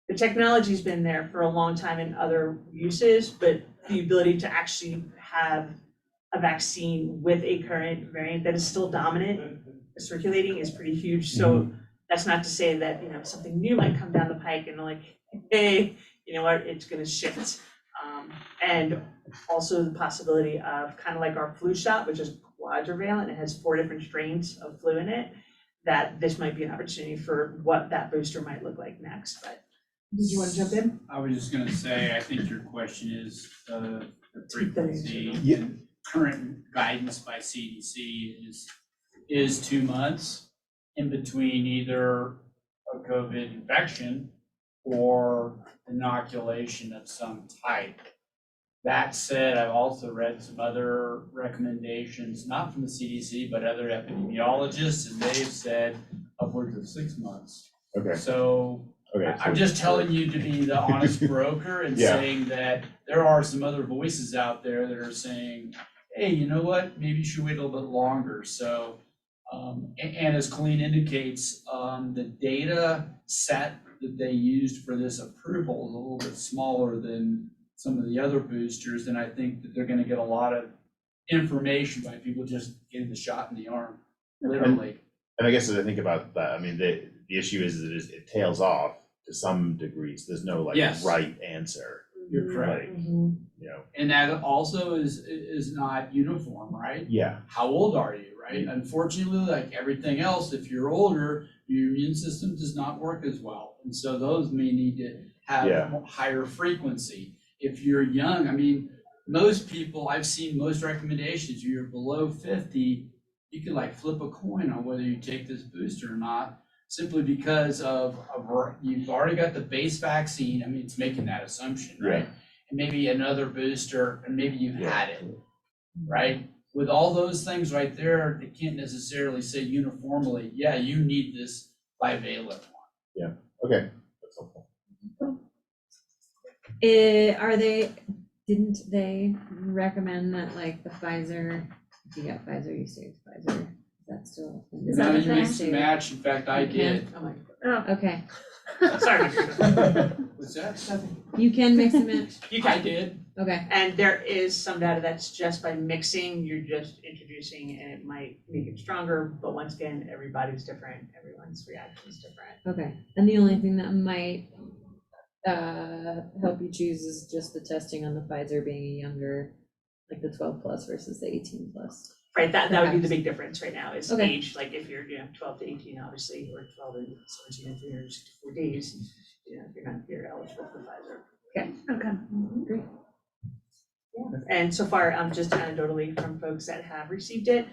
Speaker 4: The technology's been there for a long time in other uses, but the ability to actually have a vaccine with a current variant that is still dominant circulating is pretty huge. So that's not to say that, something new might come down the pike and like, hey, you know what, it's gonna shift. And also the possibility of kind of like our flu shot, which is quadrivalent, it has 4 different strains of flu in it, that this might be an opportunity for what that booster might look like next. But did you want to jump in?
Speaker 10: I was just gonna say, I think your question is the frequency.
Speaker 7: Yeah.
Speaker 10: And current guidance by CDC is 2 months in between either a COVID infection or inoculation of some type. That said, I've also read some other recommendations, not from the CDC, but other epidemiologists, and they've said upwards of 6 months.
Speaker 7: okay,
Speaker 10: So
Speaker 7: okay.
Speaker 10: I'm just telling you to be the honest broker and
Speaker 7: Yeah.
Speaker 10: saying that there are some other voices out there that are saying, hey, you know what, maybe you should wait a little bit longer. So, and as Colleen indicates, the data set that they used for this approval is a little bit smaller than some of the other boosters, and I think that they're gonna get a lot of information by people just getting the shot in the arm, literally.
Speaker 7: And I guess as I think about that, I mean, the issue is that it tails off to some degrees. There's no like
Speaker 10: Yes.
Speaker 7: right answer,
Speaker 10: You're correct.
Speaker 4: Mhm.
Speaker 10: And that also is not uniform, right?
Speaker 7: Yeah,
Speaker 10: How old are you, right? Unfortunately, like everything else, if you're older, your immune system does not work as well. And so those may need to have
Speaker 7: Yeah.
Speaker 10: higher frequency. If you're young, I mean, most people, I've seen most recommendations, you're below 50, you can like flip a coin on whether you take this booster or not, simply because of you've already got the base vaccine. I mean, it's making that assumption, right? And maybe another booster, and maybe you've had it, right? With all those things right there, they can't necessarily say uniformly, yeah, you need this bivalent one.
Speaker 7: okay, that's helpful.
Speaker 3: Didn't they recommend that like the Pfizer, if you got Pfizer, you stay with Pfizer? Is that still?
Speaker 1: Is that
Speaker 10: No,
Speaker 1: the
Speaker 10: you
Speaker 1: thing?
Speaker 10: mix and match. In fact, I
Speaker 3: You can?
Speaker 10: did.
Speaker 3: Oh my,
Speaker 1: Oh,
Speaker 3: okay,
Speaker 4: Sorry.
Speaker 10: What's that?
Speaker 3: you can mix and match,
Speaker 4: You
Speaker 10: I
Speaker 4: can,
Speaker 10: did.
Speaker 3: okay.
Speaker 4: and there is some data that's just by mixing, you're just introducing, and it might make it stronger, but once again, everybody's different, everyone's reaction is different.
Speaker 3: Okay, and the only thing that might help you choose is just the testing on the Pfizer being younger, like the 12 plus versus the 18 plus.
Speaker 4: Right, that would be the
Speaker 3: Perhaps.
Speaker 4: big difference right now is
Speaker 3: Okay.
Speaker 4: age, like if you're, 12 to 18, obviously, or 12 to 17 and 364 days, you're eligible for Pfizer.
Speaker 1: Okay.
Speaker 3: Great.
Speaker 4: And so far, just anecdotally from folks that have received it,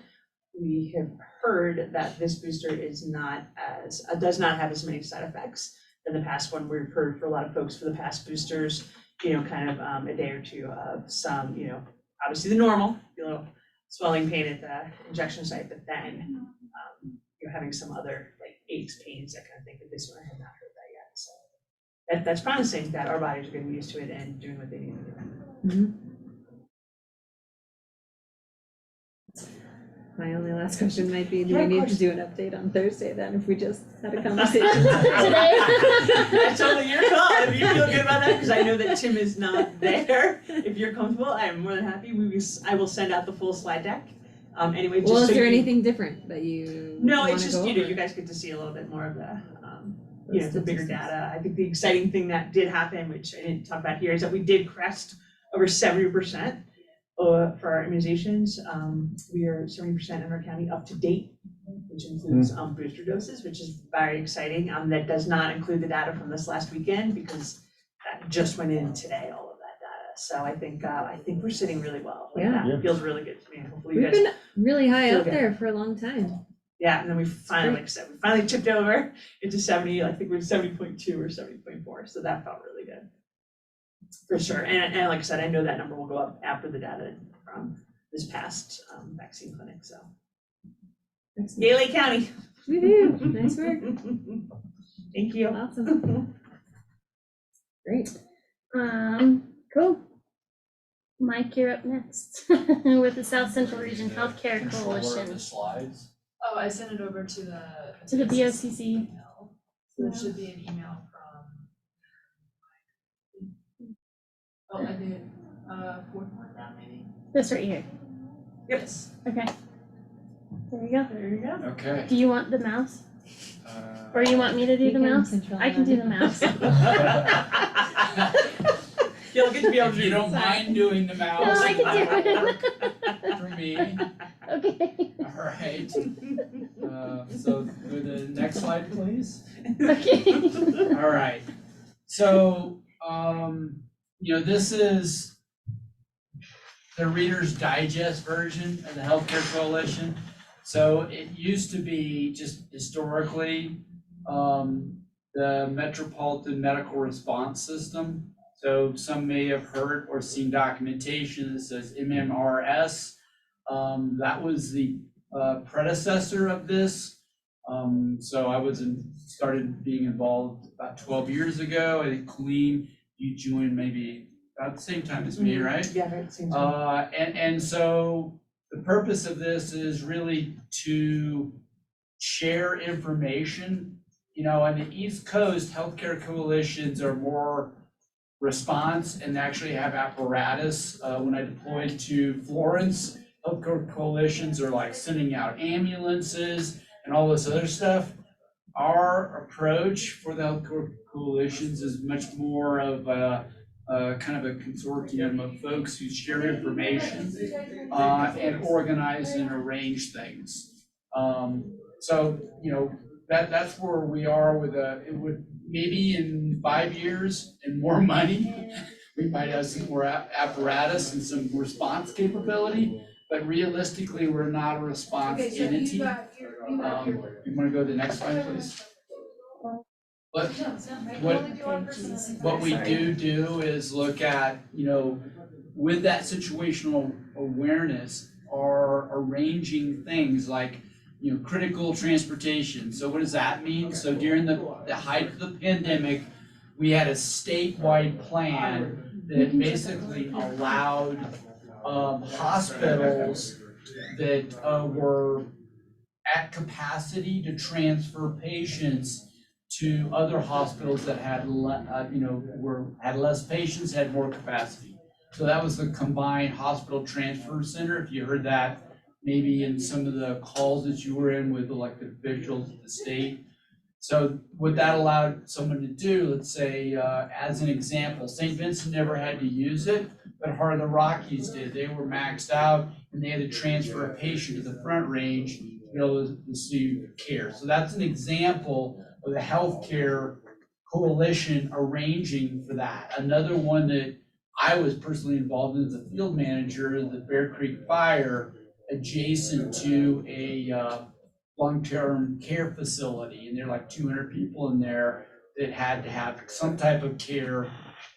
Speaker 4: we have heard that this booster is not as, does not have as many side effects than the past one. We've heard for a lot of folks for the past boosters, kind of a day or two of some, obviously the normal, a little swelling pain at the injection site, but then you're having some other like aches, pains, that kind of thing. But this one I have not heard that yet. So that's promising that our bodies are getting used to it and doing what they need to do.
Speaker 3: My only last question might be, do
Speaker 4: Yeah,
Speaker 3: we
Speaker 4: of
Speaker 3: need
Speaker 4: course.
Speaker 3: to do an update on Thursday then, if we just had a conversation
Speaker 1: Today.
Speaker 4: That's totally your call. If you feel good about that, because I know that Tim is not there. If you're comfortable, I am more than happy. I will send out the full slide deck. Anyway, just
Speaker 3: Well, is
Speaker 4: so
Speaker 3: there
Speaker 4: you-
Speaker 3: anything different that you
Speaker 4: No,
Speaker 3: wanna
Speaker 4: it's just,
Speaker 3: go
Speaker 4: you
Speaker 3: over?
Speaker 4: guys get to see a little bit more of the,
Speaker 3: Those
Speaker 4: the bigger
Speaker 3: statistics.
Speaker 4: data. I think the exciting thing that did happen, which I didn't talk about here, is that we did crest over 70% for our immunizations. We are 70% in our county up to date, which includes booster doses, which is very exciting. That does not include the data from this last weekend because that just went in today, all of that data. So I think we're sitting really well. Like,
Speaker 3: Yeah.
Speaker 4: that feels really good to me. Hopefully you
Speaker 3: We've
Speaker 4: guys.
Speaker 3: been really high
Speaker 4: feel
Speaker 3: up
Speaker 4: good.
Speaker 3: there for a long time.
Speaker 4: Yeah, and then we finally,
Speaker 3: great.
Speaker 4: like I said, we finally tipped over into 70, I think we're 70.2 or 70.4, so that felt really good. For sure, and like I said, I know that number will go up after the data from this past vaccine clinic, so.
Speaker 3: Excellent.
Speaker 4: Yay, Lake County.
Speaker 3: Woohoo, nice work.
Speaker 4: Thank you.
Speaker 3: Awesome. Great.
Speaker 1: Cool. Mike, you're up next with the South Central Region Healthcare
Speaker 10: Controller of the
Speaker 1: Coalition
Speaker 10: slides.
Speaker 11: Oh, I sent it over to the.
Speaker 1: to the BOCC.
Speaker 11: email. So there should be an email from. Oh, I did, fourth one down maybe?
Speaker 1: This right here.
Speaker 11: Yes.
Speaker 1: Okay. There you go.
Speaker 4: There you go.
Speaker 10: Okay.
Speaker 1: Do you want the mouse? Or you want me to do
Speaker 3: You
Speaker 1: the
Speaker 3: can
Speaker 1: mouse?
Speaker 3: control
Speaker 1: I can do
Speaker 3: that.
Speaker 1: the mouse.
Speaker 4: You'll get to be able to
Speaker 10: If you don't
Speaker 1: Sorry.
Speaker 10: mind doing the
Speaker 1: No,
Speaker 10: mouse,
Speaker 1: I
Speaker 10: that
Speaker 1: can do
Speaker 10: work
Speaker 1: it.
Speaker 10: for me.
Speaker 1: Okay.
Speaker 10: All right. So go to the next slide, please.
Speaker 1: Okay.
Speaker 10: All right. So, this is the Reader's Digest version of the Healthcare Coalition. So it used to be just historically, the Metropolitan Medical Response System. So some may have heard or seen documentation that says MMRS. That was the predecessor of this. So I started being involved about 12 years ago. I think Colleen, you joined maybe about the same time as me, right?
Speaker 4: Yeah, right, same time.
Speaker 10: And so the purpose of this is really to share information. On the East Coast, healthcare coalitions are more response and actually have apparatus. When I deployed to Florence, healthcare coalitions are like sending out ambulances and all this other stuff. Our approach for the healthcare coalitions is much more of a kind of a consortium of folks who share information and organize and arrange things. That's where we are with it would maybe in 5 years and more money, we might have some more apparatus and some response capability, but realistically, we're not a response
Speaker 11: Okay, so
Speaker 10: entity.
Speaker 11: you got your.
Speaker 10: You wanna go to the next slide, please? But what we do is look at, with that situational awareness, are arranging things like, critical transportation. So what does that mean? So during the height of the pandemic, we had a statewide plan that basically allowed hospitals that were at capacity to transfer patients to other hospitals that had had less patients, had more capacity. So that was the Combined Hospital Transfer Center. If you heard that maybe in some of the calls that you were in with elected officials at the state. So what that allowed someone to do, let's say, as an example, St. Vincent never had to use it, but Heart of the Rockies did. They were maxed out and they had to transfer a patient to the Front Range to be able to receive care. So that's an example of the healthcare coalition arranging for that. Another one that I was personally involved in as a field manager, the Bear Creek Fire, adjacent to a long-term care facility, and there are like 200 people in there that had to have some type of care,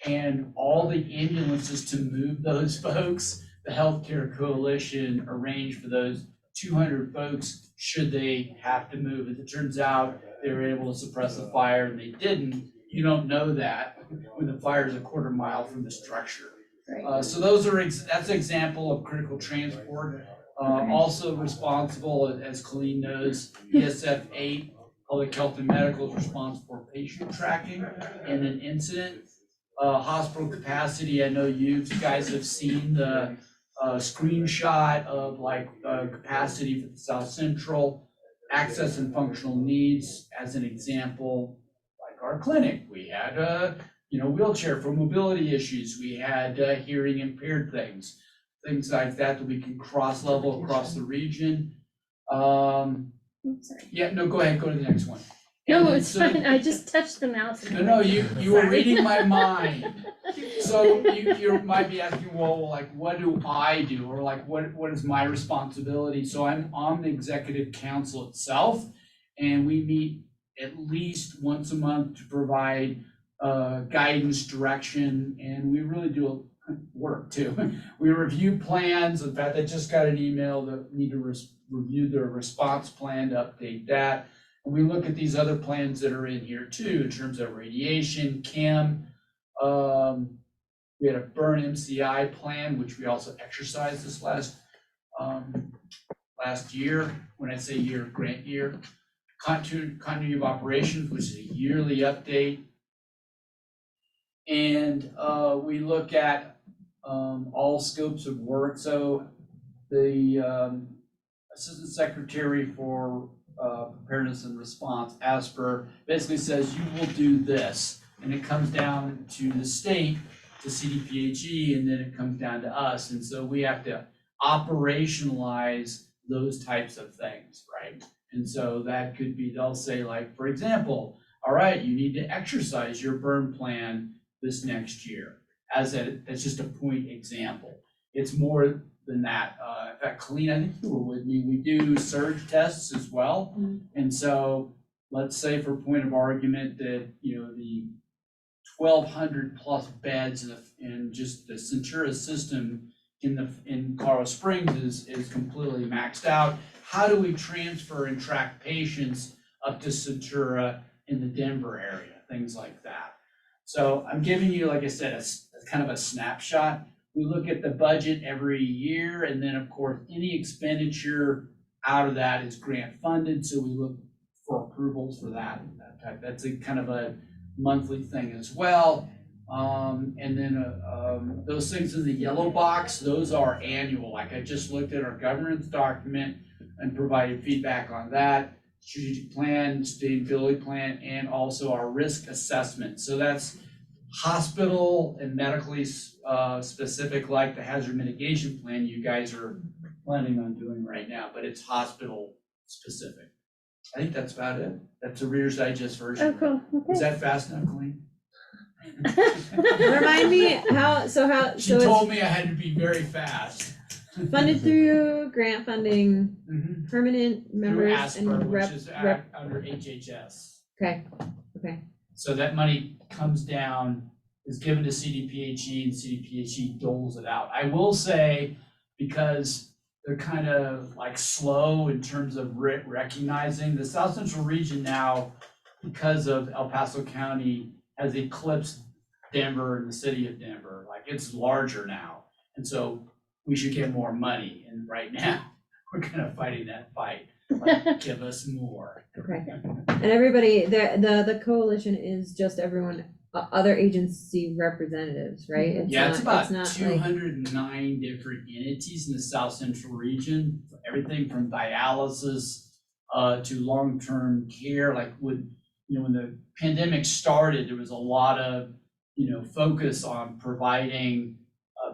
Speaker 10: and all the ambulances to move those folks, the healthcare coalition arranged for those 200 folks should they have to move. As it turns out, they were able to suppress the fire and they didn't. You don't know that when the fire is a quarter mile from the structure.
Speaker 1: Right.
Speaker 10: So those are, that's an example of critical transport. Also responsible, as Colleen knows, ESF 8, Public Health and Medical is responsible for patient tracking in an incident. Hospital capacity, I know you guys have seen the screenshot of like capacity for the South Central, access and functional needs. As an example, like our clinic, we had wheelchair for mobility issues. We had hearing impaired things like that we can cross-level across the region.
Speaker 1: Sorry.
Speaker 10: Yeah, no, go ahead, go to the next one.
Speaker 1: No,
Speaker 10: And
Speaker 1: it's
Speaker 10: so-
Speaker 1: fine. I just touched the mouse. and I'm
Speaker 10: No,
Speaker 1: like,
Speaker 10: you were
Speaker 1: sorry.
Speaker 10: reading my mind. So you might be asking, well, like, what do I do? Or like, what is my responsibility? So I'm on the executive council itself, and we meet at least once a month to provide guidance, direction, and we really do work too. We review plans. In fact, I just got an email that we need to review their response plan to update that. And we look at these other plans that are in here too, in terms of radiation, chem. We had a burn MCI plan, which we also exercised this last year. When I say year, grant year. Continuity of operations, which is a yearly update. And we look at all scopes of work. So the Assistant Secretary for Preparedness and Response, ASPR, basically says you will do this. And it comes down to the state, to CDPHE, and then it comes down to us. And so we have to operationalize those types of things, right? And so that could be, they'll say like, for example, all right, you need to exercise your burn plan this next year. That's just a point example. It's more than that. In fact, Colleen, I think you were with me, we do surge tests as well. And so let's say for point of argument that, the 1,200 plus beds in just the Centura system in Colorado Springs is completely maxed out. How do we transfer and track patients up to Centura in the Denver area, things like that? So I'm giving you, like I said, a kind of a snapshot. We look at the budget every year, and then of course, any expenditure out of that is grant funded. So we look for approvals for that type. That's a kind of a monthly thing as well. And then those things in the yellow box, those are annual. Like I just looked at our governance document and provided feedback on that. Strategic plan, sustainability plan, and also our risk assessment. So that's hospital and medically specific, like the hazard mitigation plan you guys are planning on doing right now, but it's hospital specific. I think that's about it. That's a Reader's Digest version.
Speaker 1: Oh, cool.
Speaker 10: Is
Speaker 1: Okay.
Speaker 10: that fast enough, Colleen?
Speaker 3: Remind me
Speaker 10: She told me I had to be very fast.
Speaker 3: funded through grant funding,
Speaker 10: Mhm.
Speaker 3: permanent
Speaker 10: Through
Speaker 3: members
Speaker 10: ASPR,
Speaker 3: and rep.
Speaker 10: which is under HHS.
Speaker 3: Okay.
Speaker 10: So that money comes down, is given to CDPHE, and CDPHE doles it out. I will say, because they're kind of like slow in terms of recognizing, the South Central region now, because of El Paso County, has eclipsed Denver and the city of Denver. Like, it's larger now. And so we should get more money. And right now, we're kind of fighting that fight. Like, give us more.
Speaker 3: Okay. And everybody, the coalition is just everyone, other agency representatives, right?
Speaker 10: Yeah, it's about
Speaker 3: not
Speaker 10: 209 different entities in the South Central region, everything from dialysis to long-term care, like when the pandemic started, there was a lot of, focus on providing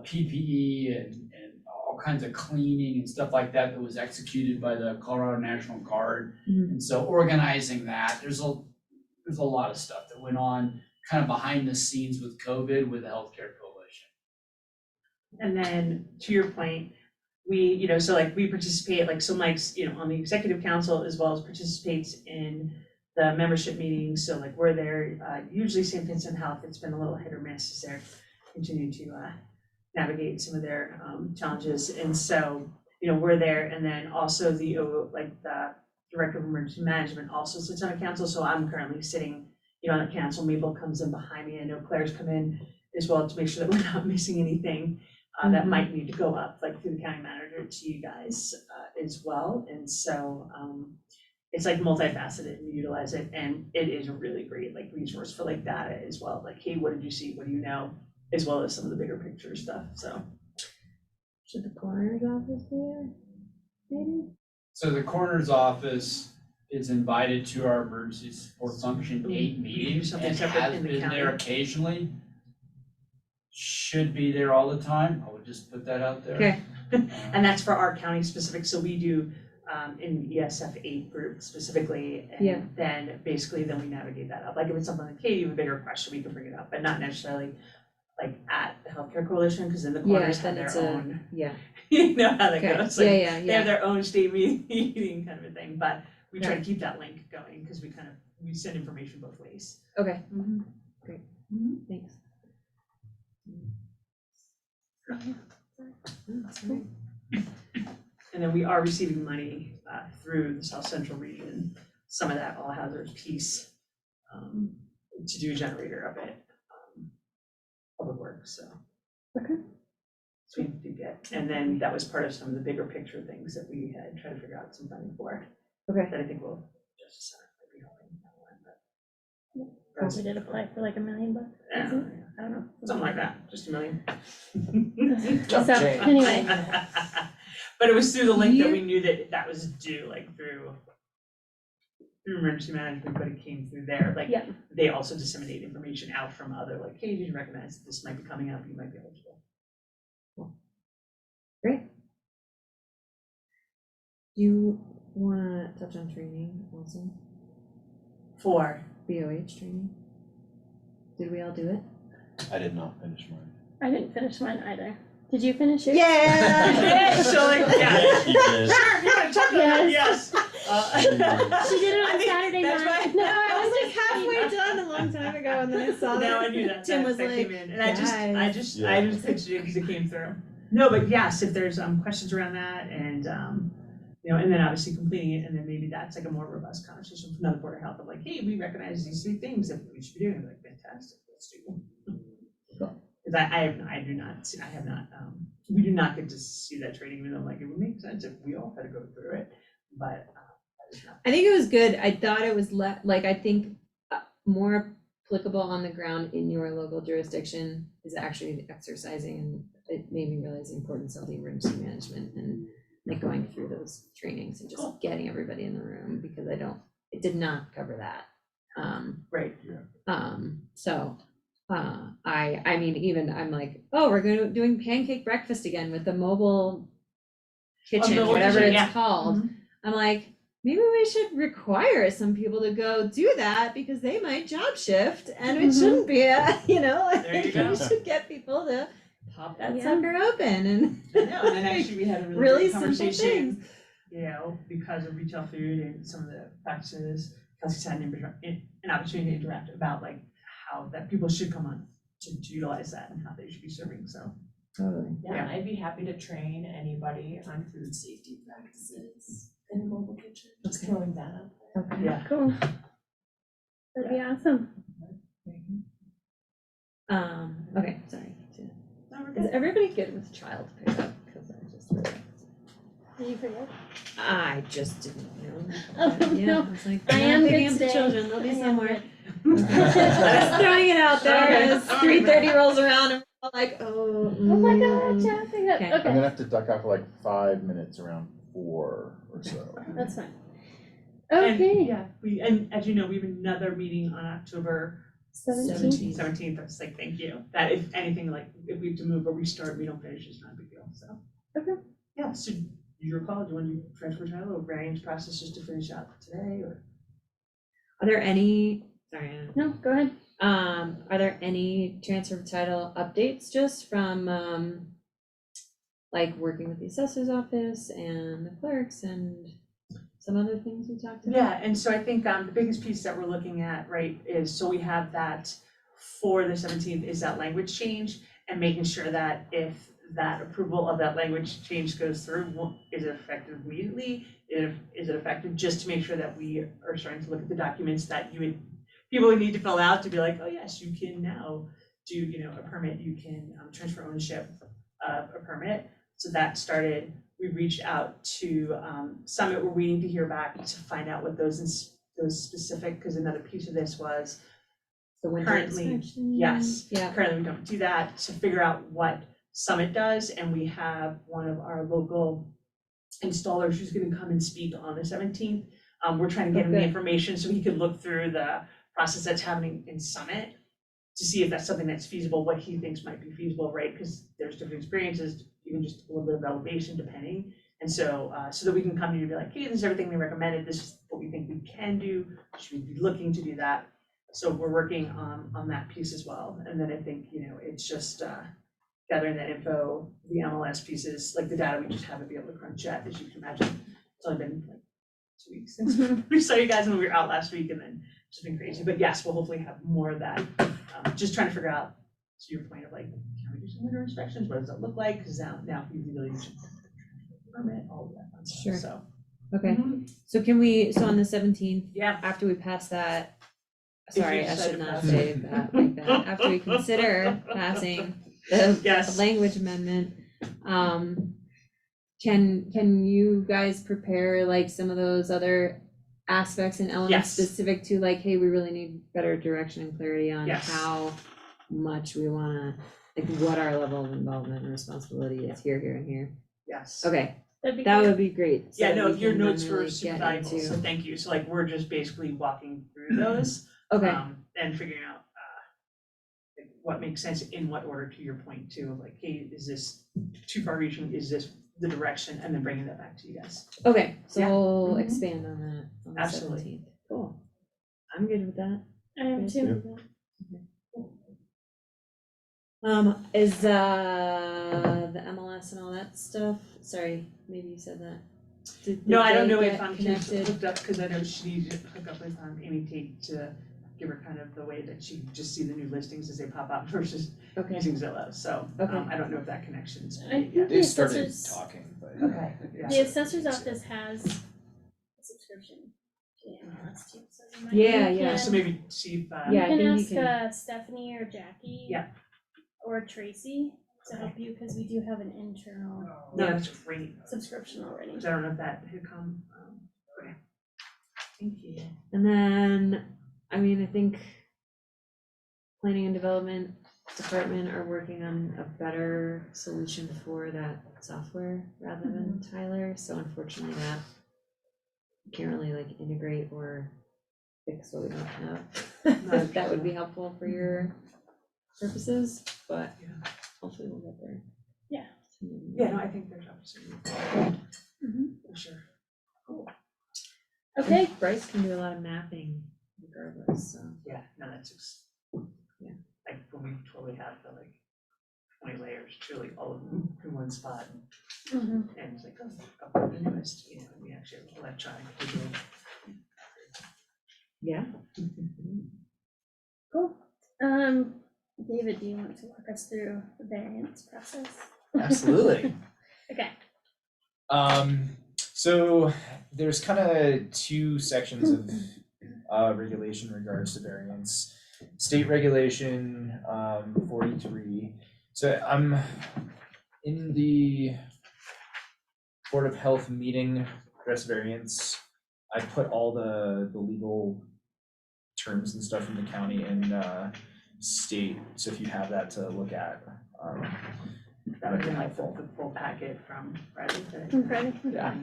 Speaker 10: PPE and all kinds of cleaning and stuff like that was executed by the Colorado National Guard.
Speaker 3: Mhm.
Speaker 10: And so organizing that, there's a lot of stuff that went on kind of behind the scenes with COVID with the Healthcare Coalition.
Speaker 4: And then to your point, we, so like we participate, like so Mike's, on the executive council as well as participates in the membership meetings. So like we're there, usually St. Vincent Health, it's been a little hit or miss as they're continuing to navigate some of their challenges. And so, we're there. And then also the Director of Emergency Management also sits on a council. So I'm currently sitting, on a council. Mabel comes in behind me. I know Claire's come in as well to make sure that we're not missing anything that might need to go up, like through the county manager to you guys as well. And so it's like multifaceted, we utilize it, and it is a really great like resource for like data as well. Like, hey, what did you see? What do you know? As well as some of the bigger picture stuff. So
Speaker 3: Should the coroner's office be there? Maybe?
Speaker 10: So the coroner's office is invited to our emergency support function 8 meetings
Speaker 4: something
Speaker 10: and
Speaker 4: separate
Speaker 10: has
Speaker 4: in the
Speaker 10: been there
Speaker 4: county.
Speaker 10: occasionally. Should be there all the time. I would just put that out there.
Speaker 3: Okay.
Speaker 4: and that's for our county specific. So we do in ESF 8 group specifically, and
Speaker 3: Yeah.
Speaker 4: then basically then we navigate that up. Like if it's something like, hey, you have a bigger question, we can bring it up, but not necessarily like at the Healthcare Coalition, because then the coroners have
Speaker 3: then
Speaker 4: their
Speaker 3: it's a-
Speaker 4: own.
Speaker 3: Yeah.
Speaker 4: You know how that
Speaker 3: Okay.
Speaker 4: goes.
Speaker 3: Yeah,
Speaker 4: Like,
Speaker 3: yeah,
Speaker 4: they have
Speaker 3: yeah.
Speaker 4: their own state meeting kind of a thing, but we try
Speaker 3: Yeah.
Speaker 4: to keep that link going because we send information both ways.
Speaker 3: Okay. Great. Thanks. That's great.
Speaker 4: And then we are receiving money through the South Central region, some of that all hazards piece to do a generator of it, public works, so.
Speaker 1: Okay.
Speaker 4: So we did get, and then that was part of some of the bigger picture things that we had tried to figure out some funding for,
Speaker 3: Okay.
Speaker 4: that I think will, Justice Center might be helping that one, but.
Speaker 1: Probably did apply for like $1 million.
Speaker 4: Yeah,
Speaker 1: Is it? I don't know.
Speaker 4: something like that, just $1 million.
Speaker 1: So anyway,
Speaker 4: But it was through the link that we knew that was due, like through emergency management, but it came through there, like
Speaker 1: yeah,
Speaker 4: they also disseminate information out from other, like, hey, did you recognize this might be coming up, you might be eligible.
Speaker 3: Great. You wanna touch on training also?
Speaker 4: For,
Speaker 3: BOH training? Did we all do it?
Speaker 7: I did not finish mine.
Speaker 1: I didn't finish mine either. Did you finish yours?
Speaker 4: yeah, so like, yeah.
Speaker 7: Yes, you did.
Speaker 4: Sure, you wanna touch on that, yes.
Speaker 1: She did it
Speaker 4: I
Speaker 1: on
Speaker 4: think
Speaker 1: Saturday
Speaker 4: that's
Speaker 1: night.
Speaker 4: why-
Speaker 1: No, I was just
Speaker 3: halfway done a long time ago, and then I saw
Speaker 4: Now I knew that,
Speaker 3: Tim
Speaker 4: that
Speaker 3: was
Speaker 4: that
Speaker 3: like,
Speaker 4: came in, and I just
Speaker 7: Yeah.
Speaker 4: pitched it because it came through. No, but yes, if there's questions around that and and then obviously completing it, and then maybe that's like a more robust conversation from another Board of Health of like, hey, we recognize these 3 things that we should be doing, like, fantastic, let's do them. Because we do not get to see that training, even though like it would make sense if we all had to go through it, but that is not.
Speaker 3: I think it was good. I thought it was I think more applicable on the ground in your local jurisdiction is actually exercising, and it made me realize the importance of the emergency management and like going through those trainings and just
Speaker 4: Cool.
Speaker 3: getting everybody in the room, because it did not cover that.
Speaker 4: Right.
Speaker 3: So I mean, even I'm like, oh, we're doing pancake breakfast again with the mobile kitchen,
Speaker 4: mobile
Speaker 3: whatever
Speaker 4: kitchen,
Speaker 3: it's
Speaker 4: yeah.
Speaker 3: called.
Speaker 4: Mhm.
Speaker 3: I'm like, maybe we should require some people to go do that because they might job shift, and it
Speaker 1: Mhm.
Speaker 3: shouldn't be
Speaker 4: There you
Speaker 3: like,
Speaker 4: go.
Speaker 3: we should get people to pop that
Speaker 1: Yeah.
Speaker 3: sucker open and
Speaker 4: I know, and then actually we had a really
Speaker 3: really
Speaker 4: good
Speaker 3: simple
Speaker 4: conversation,
Speaker 3: things.
Speaker 4: because of retail food and some of the practices, Kelsey's had an opportunity to interact about like how that people should come on to utilize that and how they should be serving, so.
Speaker 3: Totally.
Speaker 11: Yeah,
Speaker 4: Yeah.
Speaker 11: and I'd be happy to train anybody on food safety practices in a mobile kitchen, just
Speaker 3: Okay.
Speaker 11: throwing that up there.
Speaker 3: Okay.
Speaker 4: Yeah.
Speaker 1: Cool. That'd be awesome.
Speaker 3: Okay, sorry.
Speaker 4: No, we're
Speaker 3: Is
Speaker 4: good.
Speaker 3: everybody good with child pickup? Because I just realized.
Speaker 1: Did you forget?
Speaker 3: I just didn't know.
Speaker 1: Oh,
Speaker 3: Yeah,
Speaker 1: no.
Speaker 3: I was like,
Speaker 1: I
Speaker 3: I'm
Speaker 1: am
Speaker 3: not
Speaker 1: good
Speaker 3: picking up the
Speaker 1: today.
Speaker 3: children, they'll
Speaker 1: I
Speaker 3: be
Speaker 1: am
Speaker 3: somewhere.
Speaker 1: good.
Speaker 3: Just throwing it out there
Speaker 4: Okay.
Speaker 3: as
Speaker 4: Okay.
Speaker 3: 3:30 rolls around and we're all like, oh.
Speaker 1: Oh my God,
Speaker 3: mm.
Speaker 1: Jeff, I got-
Speaker 3: Okay.
Speaker 7: I'm
Speaker 1: okay,
Speaker 7: gonna have to duck out for like 5 minutes around 4 or so.
Speaker 1: that's fine.
Speaker 4: And,
Speaker 1: Okay,
Speaker 4: yeah, and as you know, we have another meeting on October
Speaker 1: 17th.
Speaker 4: 17th. I was like, thank you. That if anything, like, if we have to move or restart, we don't finish, it's not a big deal, so.
Speaker 1: Okay.
Speaker 4: Yeah, so your call, do you want to do transfer title or variance process just to finish out today, or?
Speaker 3: Are there any, sorry, Anna.
Speaker 1: No, go ahead.
Speaker 3: Are there any transfer of title updates just from, like working with the assessor's office and the clerks and some other things we talked about?
Speaker 4: Yeah, and so I think the biggest piece that we're looking at, right, is, so we have that for the 17th is that language change and making sure that if that approval of that language change goes through, is it effective immediately? Is it effective, just to make sure that we are starting to look at the documents that people would need to fill out to be like, oh yes, you can now do, a permit, you can transfer ownership of a permit. So that started. We reached out to Summit. We're waiting to hear back to find out what those specific, because another piece of this was
Speaker 3: The winter
Speaker 4: currently,
Speaker 1: Inspection.
Speaker 4: yes,
Speaker 3: Yeah.
Speaker 4: currently we don't do that, to figure out what Summit does, and we have one of our local installers who's gonna come and speak on the 17th. We're trying to get him the
Speaker 3: Okay.
Speaker 4: information so he can look through the process that's happening in Summit to see if that's something that's feasible, what he thinks might be feasible, right? Because there's different experiences, even just a little bit of elevation depending. And so, so that we can come to you and be like, hey, this is everything we recommended, this is what we think we can do, should we be looking to do that? So we're working on that piece as well. And then I think, it's just gathering that info, the MLS pieces, like the data we just haven't been able to crunch yet, as you can imagine. It's only been like 2 weeks since we saw you guys when we were out last week, and then it's just been crazy. But yes, we'll hopefully have more of that. Just trying to figure out, to your point of like, can we do some winter inspections? What does that look like? Because now we really need to permit all of that fun stuff.
Speaker 3: Sure.
Speaker 4: So,
Speaker 3: Okay, so so on the 17th,
Speaker 4: yeah,
Speaker 3: after we pass that,
Speaker 4: If you
Speaker 3: sorry, I
Speaker 4: decide
Speaker 3: should
Speaker 4: to
Speaker 3: not
Speaker 4: pass
Speaker 3: say
Speaker 4: it.
Speaker 3: that like that, after we consider passing the
Speaker 4: Yes.
Speaker 3: language amendment, can you guys prepare like some of those other aspects and elements
Speaker 4: Yes.
Speaker 3: specific to like, hey, we really need better direction and clarity on
Speaker 4: Yes.
Speaker 3: how much we wanna, like what our level of involvement and responsibility is here, and here?
Speaker 4: yes.
Speaker 3: Okay,
Speaker 1: That'd be
Speaker 3: that
Speaker 1: great.
Speaker 3: would be great. so
Speaker 4: Yeah,
Speaker 3: that
Speaker 4: no,
Speaker 3: we
Speaker 4: your
Speaker 3: can then
Speaker 4: notes were
Speaker 3: really
Speaker 4: super
Speaker 3: get
Speaker 4: valuable,
Speaker 3: into-
Speaker 4: so thank you. So like, we're just basically walking through those.
Speaker 3: Okay,
Speaker 4: And figuring out like what makes sense in what order, to your point too, of like, hey, is this too far reaching? Is this the direction? And then bringing that back to you guys.
Speaker 3: okay, so
Speaker 4: Yeah.
Speaker 3: we'll
Speaker 4: Mhm.
Speaker 3: expand on that on the
Speaker 4: Absolutely.
Speaker 3: 17th. Cool. I'm good with that.
Speaker 1: I am too.
Speaker 3: Is the MLS and all that stuff, sorry, maybe you said that.
Speaker 4: No, I don't
Speaker 3: they
Speaker 4: know if
Speaker 3: get
Speaker 4: Kim
Speaker 3: connected?
Speaker 4: hooked up, because I know she needs to hook up with Amy Tate to give her kind of the way that she can just see the new listings as they pop up versus
Speaker 3: Okay,
Speaker 4: using Zillow. So
Speaker 3: Okay.
Speaker 4: I don't know if that connection's
Speaker 1: I
Speaker 4: made
Speaker 1: think
Speaker 4: yet.
Speaker 5: They
Speaker 1: the
Speaker 5: started
Speaker 1: assessors,
Speaker 5: talking, but.
Speaker 4: Okay, yeah.
Speaker 1: the assessor's office has a subscription to the MLS too, so you might.
Speaker 3: Yeah,
Speaker 1: you
Speaker 3: yeah.
Speaker 1: can-
Speaker 4: So maybe see if,
Speaker 3: Yeah, I
Speaker 1: You can
Speaker 3: think you
Speaker 1: ask
Speaker 3: can-
Speaker 1: Stephanie or Jackie.
Speaker 4: Yeah.
Speaker 1: Or Tracy to help you, because we do have an internal
Speaker 4: no, that's great.
Speaker 1: subscription already.
Speaker 4: 'Cause I don't know if that had come. Okay. Thank you.
Speaker 3: and then, I mean, I think planning and development department are working on a better solution for that software rather than Tyler, so unfortunately that we can't really like integrate or fix what we don't have. That would be helpful for your purposes, but
Speaker 4: Yeah.
Speaker 3: hopefully we'll get there.
Speaker 1: Yeah.
Speaker 4: Yeah, no, I think there's opportunity
Speaker 1: Mhm.
Speaker 4: for sure.
Speaker 1: Okay,
Speaker 3: Bryce can do a lot of mapping regardless, so.
Speaker 4: Yeah, no, that's
Speaker 3: Yeah.
Speaker 4: like when we totally have the like 20 layers, truly all of them in one spot.
Speaker 1: Mhm.
Speaker 4: And it's like, oh, up the newest, and we actually have electronic digital.
Speaker 3: Yeah.
Speaker 1: Cool. David, do you want to walk us through the variance process?
Speaker 5: Absolutely.
Speaker 1: Okay.
Speaker 5: So there's kind of two sections of regulation in regards to variance. State regulation 43. So I'm in the Board of Health meeting address variance. I put all the legal terms and stuff from the county and state. So if you have that to look at,
Speaker 4: That would be like the full packet from Friday.
Speaker 1: From Friday?
Speaker 5: Yeah.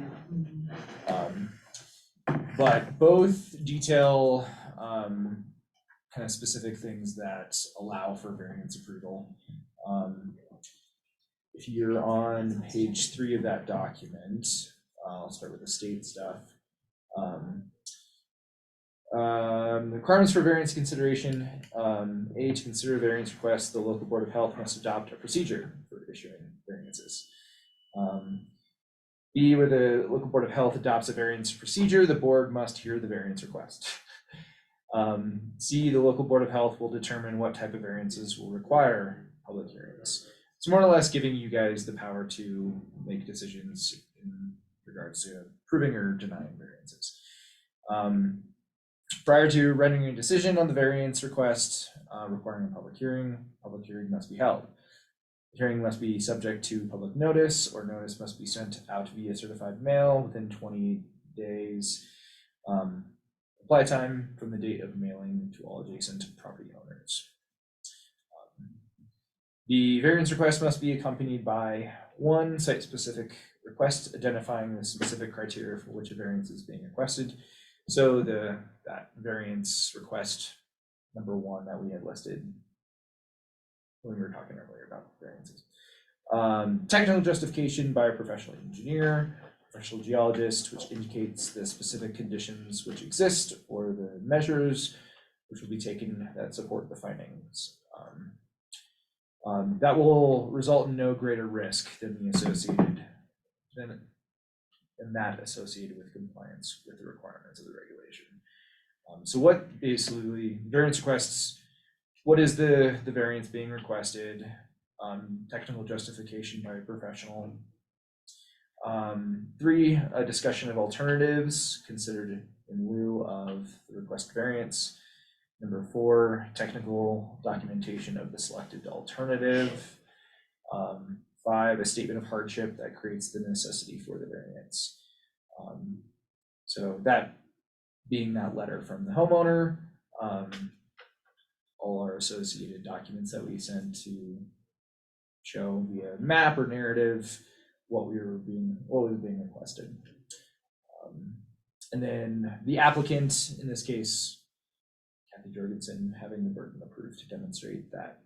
Speaker 5: But both detail kind of specific things that allow for variance approval. If you're on page 3 of that document, I'll start with the state stuff. Requirements for variance consideration. A, to consider variance requests, the local board of health must adopt a procedure for issuing variances. B, where the local board of health adopts a variance procedure, the board must hear the variance request. C, the local board of health will determine what type of variances will require public hearings. It's more or less giving you guys the power to make decisions in regards to approving or denying variances. Prior to rendering a decision on the variance request requiring a public hearing must be held. The hearing must be subject to public notice, or notice must be sent out via certified mail within 20 days. Apply time from the date of mailing to all adjacent property owners. The variance request must be accompanied by one site-specific request identifying the specific criteria for which a variance is being requested. So that variance request number 1 that we had listed when we were talking earlier about variances. Technical justification by a professional engineer, professional geologist, which indicates the specific conditions which exist or the measures which will be taken that support the findings. That will result in no greater risk than that associated with compliance with the requirements of the regulation. So what basically variance requests, what is the variance being requested? Technical justification by a professional. 3, a discussion of alternatives considered in lieu of the request variance. Number 4, technical documentation of the selected alternative. 5, a statement of hardship that creates the necessity for the variance. So that being that letter from the homeowner, all our associated documents that we send to show via map or narrative what was being requested. And then the applicant, in this case, Kathy Jorgensen, having the burden of proof to demonstrate that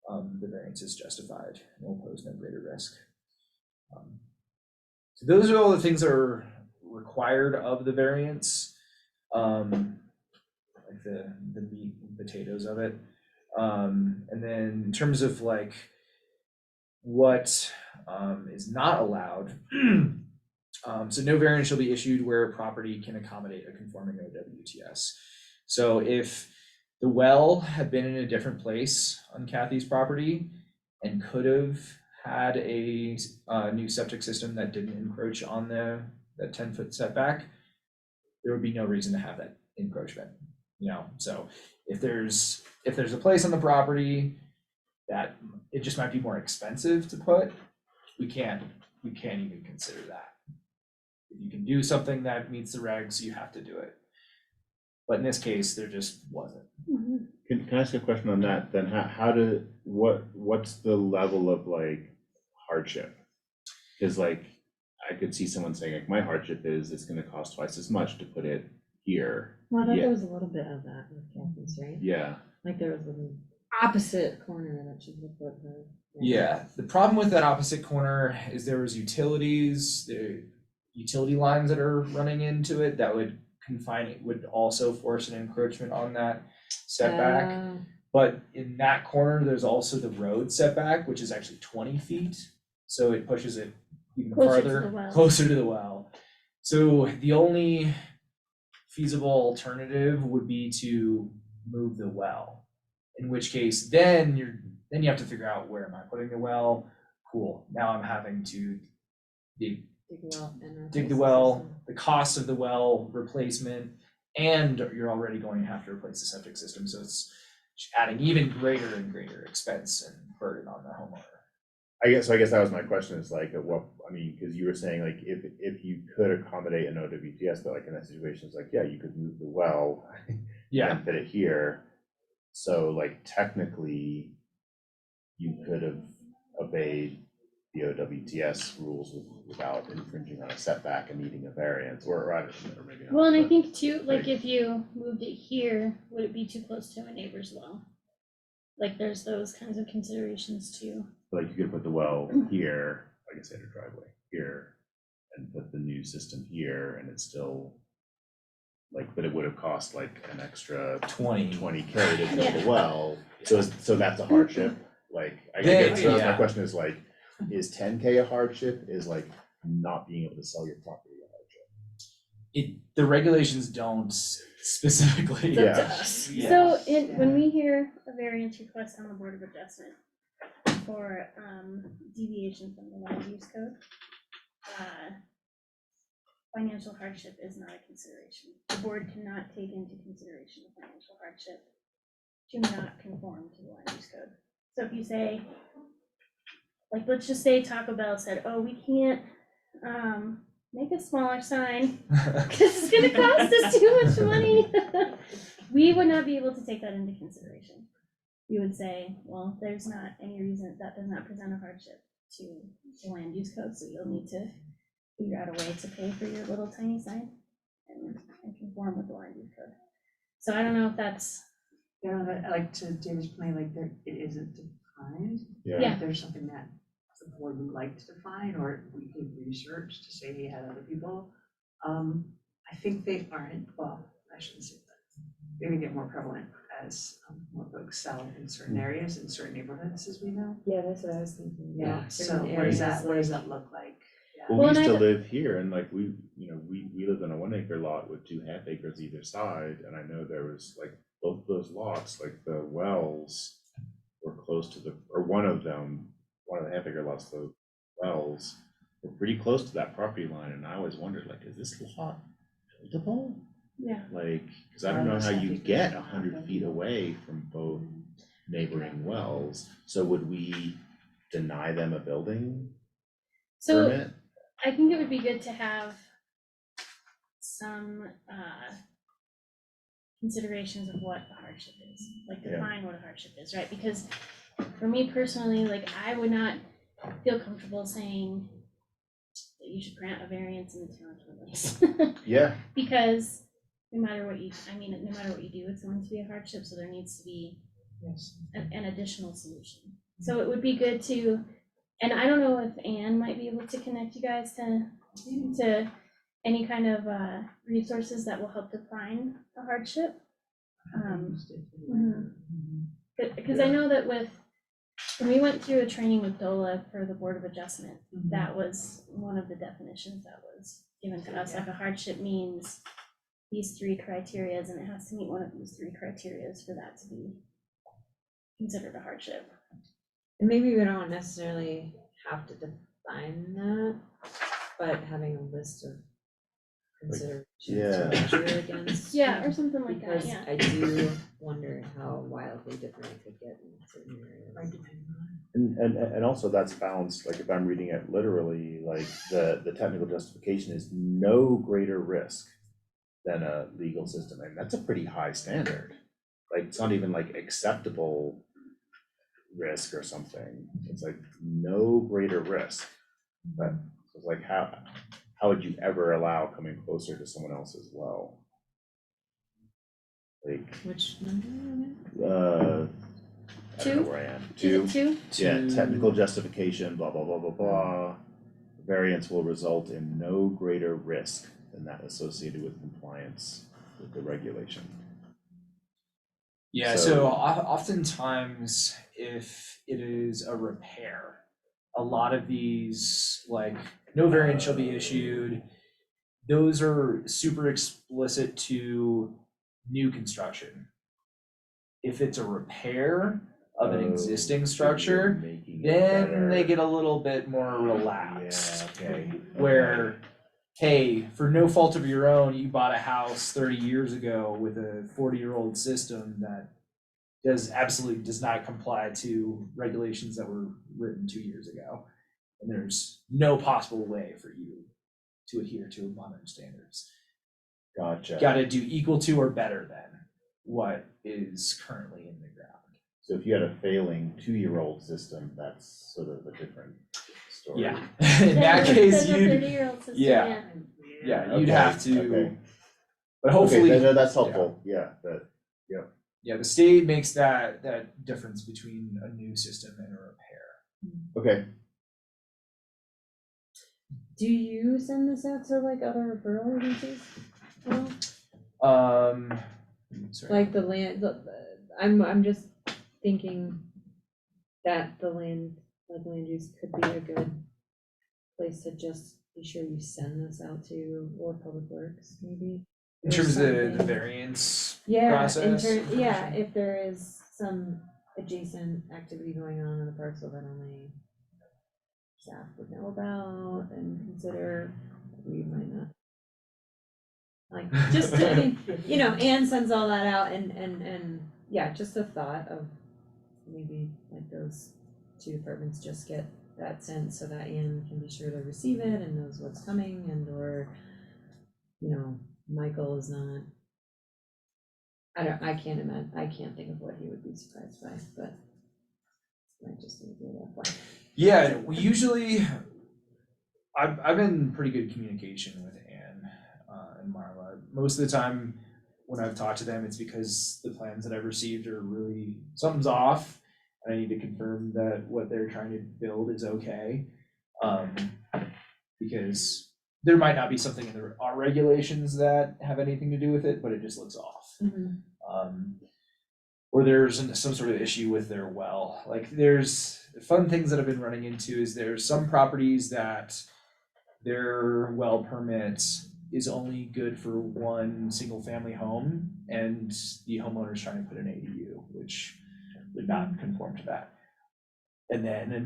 Speaker 5: the variance is justified and will pose no greater risk. So those are all the things that are required of the variance, like the meat and potatoes of it. And then in terms of like what is not allowed, so no variance shall be issued where a property can accommodate a conforming OWTS. So if the well had been in a different place on Kathy's property and could have had a new septic system that didn't encroach on that 10-foot setback, there would be no reason to have that encroachment. So if there's a place on the property that it just might be more expensive to put, we can't even consider that. If you can do something that meets the regs, you have to do it. But in this case, there just wasn't.
Speaker 7: Can I ask a question on that? Then what's the level of like hardship? Because like I could see someone saying like my hardship is it's going to cost twice as much to put it here.
Speaker 3: Well, I thought there was a little bit of that with Kathy's, right?
Speaker 7: Yeah.
Speaker 3: Like there was an opposite corner that she would put her.
Speaker 5: Yeah, the problem with that opposite corner is there was the utility lines that are running into it that would confine it, would also force an encroachment on that setback. But in that corner, there's also the road setback, which is actually 20 feet. So it pushes it even farther, closer to the well. So the only feasible alternative would be to move the well, in which case then you have to figure out, where am I putting the well? Cool, now I'm having to dig the well, the cost of the well replacement, and you're already going to have to replace the septic system. So it's adding even greater and greater expense and burden on the homeowner.
Speaker 7: I guess that was my question, is like because you were saying like if you could accommodate an OWTS, but like in that situation it's like, yeah, you could move the well and fit it here. So like technically you could have obeyed the OWTS rules without infringing on a setback and needing a variance, or maybe not.
Speaker 1: Well, and I
Speaker 7: but-
Speaker 1: think too, like
Speaker 7: like-
Speaker 1: if you moved it here, would it be too close to a neighbor's well? Like there's those kinds of considerations too.
Speaker 7: Like you could put the well here, like I said, a driveway here, and put the new system here, and it's still like, but it would have cost like an extra
Speaker 5: 20.
Speaker 7: 20K to build
Speaker 1: Yeah.
Speaker 7: a well, so that's a hardship, like, I
Speaker 5: Yeah,
Speaker 7: guess, so that's my
Speaker 5: yeah.
Speaker 7: question is like, is 10K a hardship, is like not being able to sell your property a hardship?
Speaker 5: The regulations don't specifically.
Speaker 1: It's up to
Speaker 7: Yeah.
Speaker 1: us.
Speaker 5: Yeah.
Speaker 1: So when we hear a variance request on the Board of Adjustment for deviation from the land use code, financial hardship is not a consideration. The board cannot take into consideration the financial hardship to not conform to the land use code. So if you say, like, let's just say Taco Bell said, oh, we can't make a smaller sign because it's gonna cost us too much money. We would not be able to take that into consideration. You would say, well, there's not any reason that does not present a hardship to the land use code, so you'll need to figure out a way to pay for your little tiny sign and conform with the land use code. So I don't know if that's,
Speaker 4: But like to David's point, like there, it isn't defined.
Speaker 1: Yeah.
Speaker 4: If there's something that the board would like to define, or we could research to say we had other people. I think they aren't, well, I shouldn't say that. They're gonna get more prevalent as more folks sell in certain areas, in certain neighborhoods, as we know.
Speaker 3: Yeah, that's what I was thinking.
Speaker 4: Yeah, so
Speaker 3: certain
Speaker 4: what does
Speaker 3: areas,
Speaker 4: that
Speaker 3: like-
Speaker 4: look like? Yeah.
Speaker 7: Well,
Speaker 1: Well,
Speaker 7: we
Speaker 1: and
Speaker 7: used
Speaker 1: I
Speaker 7: to
Speaker 1: don't-
Speaker 7: live here, and like we lived on a 1 acre lot with 2 half acres either side, and I know there was like both those lots, like the wells were close to the, or one of the half acre lots, the wells were pretty close to that property line, and I always wondered, like, is this lot buildable?
Speaker 1: yeah.
Speaker 7: Like, because I don't know how you get 100 feet away from both neighboring wells, so would we deny them a building
Speaker 1: So
Speaker 7: permit?
Speaker 1: I think it would be good to have some considerations of what a hardship is, like
Speaker 7: Yeah.
Speaker 1: define what a hardship is, right? Because for me personally, like I would not feel comfortable saying that you should grant a variance in the town of Twin Lakes.
Speaker 7: Yeah.
Speaker 1: Because no matter what you do, it's going to be a hardship, so there needs to be
Speaker 4: Yes.
Speaker 1: an additional solution. So it would be good to, and I don't know if Anne might be able to connect you guys to any kind of resources that will help define a hardship. Because I know that when we went through a training with DOLA for the Board of Adjustment, that was one of the definitions that was given to us, like a hardship means these 3 criterias, and it has to meet one of these 3 criterias for that to be considered a hardship.
Speaker 3: And maybe we don't necessarily have to define that, but having a list of considerations
Speaker 7: yeah.
Speaker 3: to measure against.
Speaker 1: Yeah, or something like that,
Speaker 3: Because
Speaker 1: yeah.
Speaker 3: I do wonder how wildly different it could get in certain areas.
Speaker 7: And also that's balanced, like if I'm reading it literally, like the technical justification is no greater risk than a legal system, and that's a pretty high standard. Like, it's not even like acceptable risk or something, it's like no greater risk. But it's like, how would you ever allow coming closer to someone else's well? Like,
Speaker 3: Which number?
Speaker 7: I don't know
Speaker 1: Two?
Speaker 7: where I am.
Speaker 1: Is it 2?
Speaker 7: Yeah, technical justification, blah, blah, blah, blah, blah. Variance will result in no greater risk than that associated with compliance with the regulation.
Speaker 5: Yeah,
Speaker 7: So-
Speaker 5: so oftentimes if it is a repair, a lot of these, like, no variance shall be issued, those are super explicit to new construction. If it's a repair of an
Speaker 7: Oh,
Speaker 5: existing
Speaker 7: so you're
Speaker 5: structure,
Speaker 7: making it
Speaker 5: then they
Speaker 7: better.
Speaker 5: get a little bit more relaxed.
Speaker 7: Yeah, okay.
Speaker 5: Where, hey, for no fault of your own, you bought a house 30 years ago with a 40-year-old system that absolutely does not comply to regulations that were written 2 years ago. And there's no possible way for you to adhere to modern standards.
Speaker 7: Gotcha.
Speaker 5: Got to do equal to or better than what is currently in the ground.
Speaker 7: So if you had a failing 2-year-old system, that's sort of a different story.
Speaker 5: Yeah, in that case,
Speaker 1: Send a
Speaker 5: you'd,
Speaker 1: 30-year-old system,
Speaker 5: yeah. Yeah, you'd
Speaker 7: Okay,
Speaker 5: have to,
Speaker 7: okay.
Speaker 5: but hopefully.
Speaker 7: Okay, that's helpful, yeah, that,
Speaker 5: Yeah, the state makes that difference between a new system and a repair.
Speaker 7: okay.
Speaker 3: Do you send this out to like other referral agencies? at all?
Speaker 5: Sorry.
Speaker 3: Like the land, I'm just thinking that the land use could be a good place to just be sure you send this out to, or Public Works, maybe.
Speaker 5: In
Speaker 3: or
Speaker 5: terms of the
Speaker 3: something.
Speaker 5: variance
Speaker 3: Yeah,
Speaker 5: process.
Speaker 3: yeah, if there is some adjacent activity going on in the parcel that only staff would know about and consider, we might not. Like, just, I mean, you know, Anne sends all that out and, yeah, just a thought of maybe like those two departments just get that sense so that Anne can be sure to receive it and knows what's coming and, or, you know, Michael is not, I can't imagine, I can't think of what he would be surprised by, but I just think that way.
Speaker 5: Yeah, we usually, I've been in pretty good communication with Anne and Marla. Most of the time when I've talked to them, it's because the plans that I've received are really, something's off. And I need to confirm that what they're trying to build is okay. Because there might not be something in our regulations that have anything to do with it, but it just looks off. Or there's some sort of issue with their well. Like there's fun things that I've been running into is there's some properties that their well permit is only good for one single family home and the homeowner's trying to put an ADU, which would not conform to that. And then a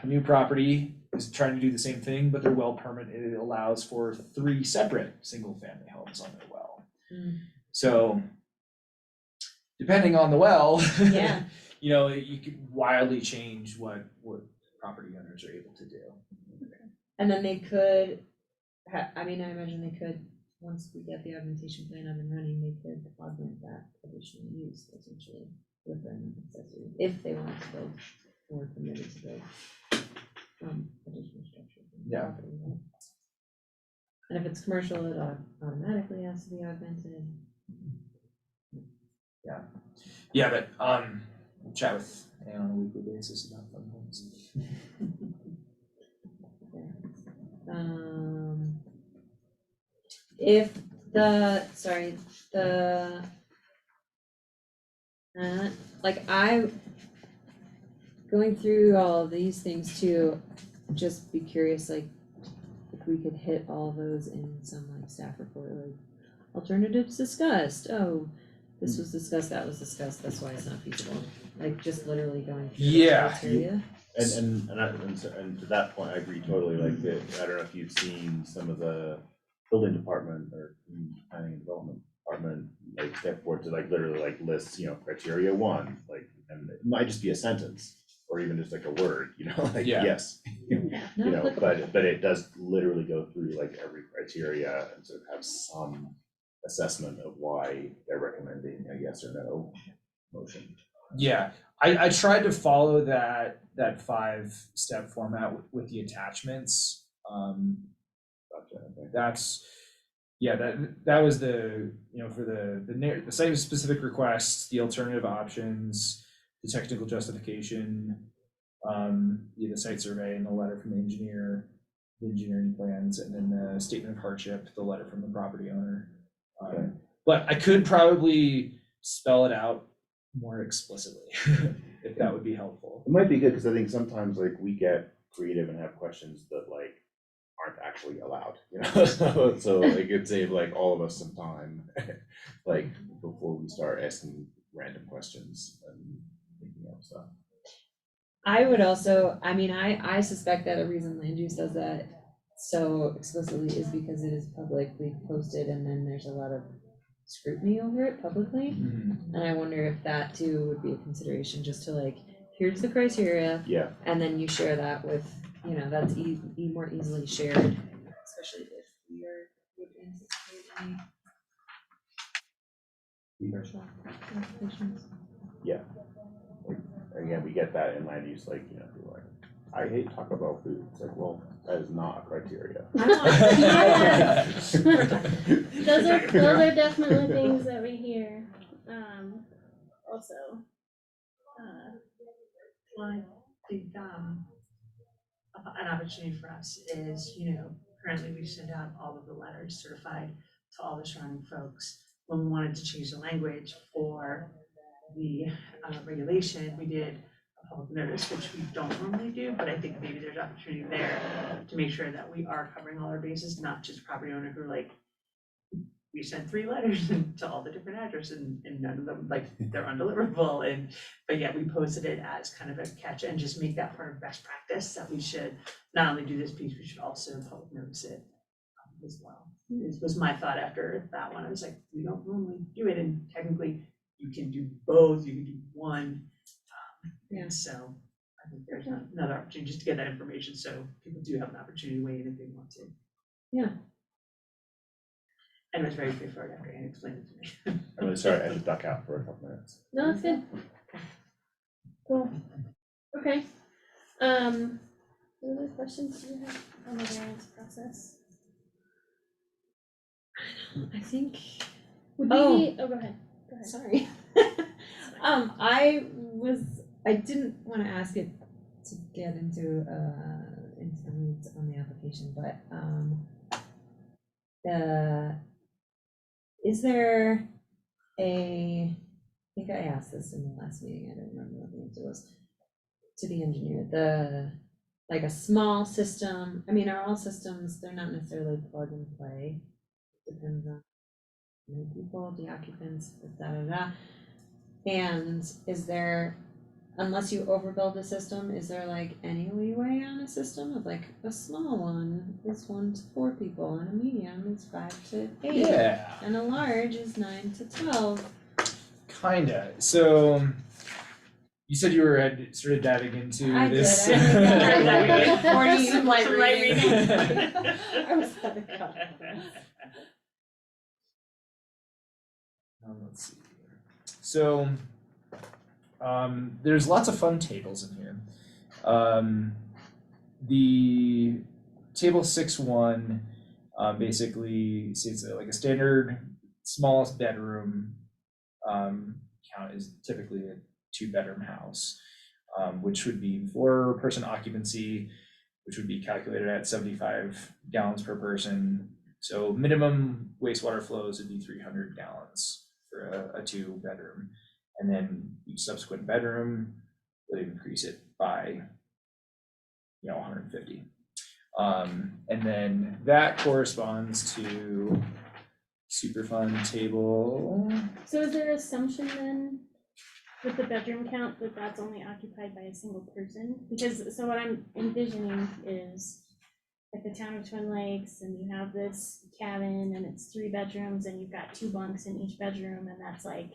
Speaker 5: new property is trying to do the same thing, but their well permit, it allows for 3 separate single family homes on their well. So depending on the well,
Speaker 3: Yeah.
Speaker 5: you know, you could wildly change what property owners are able to do.
Speaker 3: And then they could, I mean, I imagine they could, once we get the augmentation plan up and running, they could augment that additional use essentially with an accessory, if they wanted to build or permitted to build additional structure.
Speaker 5: Yeah.
Speaker 3: Property, right? And if it's commercial, it automatically has to be augmented.
Speaker 5: Yeah, but we'll chat with Ann on a weekly basis about fun homes.
Speaker 3: If like going through all of these things too, just be curious, like, if we could hit all those in some like staff report, like alternatives discussed, oh, this was discussed, that was discussed, that's why it's not feasible, like just literally going through the criteria.
Speaker 7: And to that point, I agree totally, like, I don't know if you've seen some of the building department or planning and development department, like, step forward to like literally like lists, you know, criteria 1, like, and it might just be a sentence or even just like a word, you know, like,
Speaker 5: Yeah.
Speaker 7: yes. You know, but it does literally go through like every criteria and sort of have some assessment of why they're recommending a yes or no motion.
Speaker 5: Yeah, I tried to follow that 5-step format with the attachments.
Speaker 7: Gotcha, okay.
Speaker 5: That was the, you know, for the site specific requests, the alternative options, the technical justification, the site survey and the letter from the engineer, the engineering plans, and then the statement of hardship, the letter from the property owner.
Speaker 7: Okay.
Speaker 5: But I could probably spell it out more explicitly if that would be helpful.
Speaker 7: It might be good because I think sometimes like we get creative and have questions that like aren't actually allowed, you know. so it could save like all of us some time, like before we start asking random questions and thinking of stuff.
Speaker 3: I would also, I mean, I suspect that a reason land use does that so explicitly is because it is publicly posted and then there's a lot of scrutiny over it publicly. And I wonder if that too would be a consideration, just to like, here's the criteria.
Speaker 7: Yeah.
Speaker 3: And then you share that with, you know, that's more easily shared, especially if we would anticipate any commercial applications.
Speaker 7: Yeah. Like, again, we get that in land use, like, you know, people are like, I hate Taco Bell food. It's like, well, that is not a criteria.
Speaker 1: Those are definitely things that we hear. Also,
Speaker 4: Well, I think, an opportunity for us is, currently we send out all of the letters certified to all the surrounding folks. When we wanted to change the language for the regulation, we did a public notice, which we don't normally do, but I think maybe there's opportunity there to make sure that we are covering all our bases, not just property owner who we sent 3 letters to all the different addresses and none of them, they're undeliverable, but yet we posted it as kind of a catch and just make that part of best practice, that we should not only do this piece, we should also public notice it as well. This was my thought after that one. I was like, we don't normally do it, and technically you can do both, you can do one. And so I think there's another opportunity just to get that information, so people do have an opportunity to weigh in if they want to.
Speaker 3: Yeah.
Speaker 4: And it was very straightforward after Anne explained it to me.
Speaker 7: I'm really sorry, I had to duck out for a couple minutes.
Speaker 1: no, it's good. Cool. Okay. What other questions do you have on the variance process?
Speaker 3: I think,
Speaker 1: Would we
Speaker 3: Oh.
Speaker 1: be, go ahead. Go ahead.
Speaker 3: sorry. I didn't want to ask it to get into the weeds on the application, but is there I think I asked this in the last meeting, I don't remember what the answer was, to the engineer, like a small system, I mean, are all systems, they're not necessarily plug and play, depends on how many people, the occupants, and is there, unless you overbuild the system, is there like any leeway on a system of like a small one is 1 to 4 people and a medium is 5 to 8
Speaker 5: Yeah,
Speaker 3: and a large is 9 to 12?
Speaker 5: kinda. So you said you were started diving into
Speaker 3: I did,
Speaker 5: this.
Speaker 3: I think
Speaker 4: Some
Speaker 3: Morning
Speaker 4: some
Speaker 3: light
Speaker 4: light
Speaker 3: reading.
Speaker 4: reading.
Speaker 3: I was at the conference.
Speaker 5: Let's see. So, there's lots of fun tables in here. The table 6.1 basically states that like a standard smallest bedroom count is typically a 2-bedroom house, which would be 4-person occupancy, which would be calculated at 75 gallons per person. So minimum wastewater flows would be 300 gallons for a 2-bedroom, and then each subsequent bedroom would increase it by 150, and then that corresponds to Superfund table.
Speaker 1: So is there assumption then with the bedroom count that that's only occupied by a single person? Because, so what I'm envisioning is like the town of Twin Lakes, and you have this cabin and it's 3 bedrooms and you've got 2 bunks in each bedroom, and that's like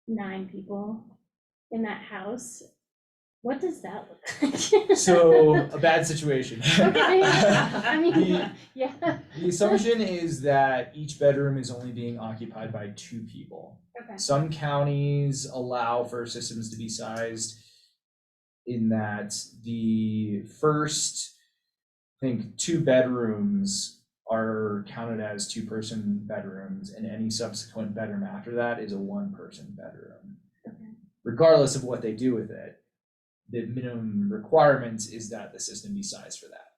Speaker 1: 9 people in that house. What does that look like?
Speaker 5: So a bad situation.
Speaker 1: Okay, I mean,
Speaker 5: The-
Speaker 1: yeah,
Speaker 5: The assumption is that each bedroom is only being occupied by 2 people.
Speaker 1: okay,
Speaker 5: Some counties allow for systems to be sized in that the first, I think, 2 bedrooms are counted as 2-person bedrooms, and any subsequent bedroom after that is a 1-person bedroom.
Speaker 1: okay,
Speaker 5: Regardless of what they do with it, the minimum requirement is that the system be sized for that.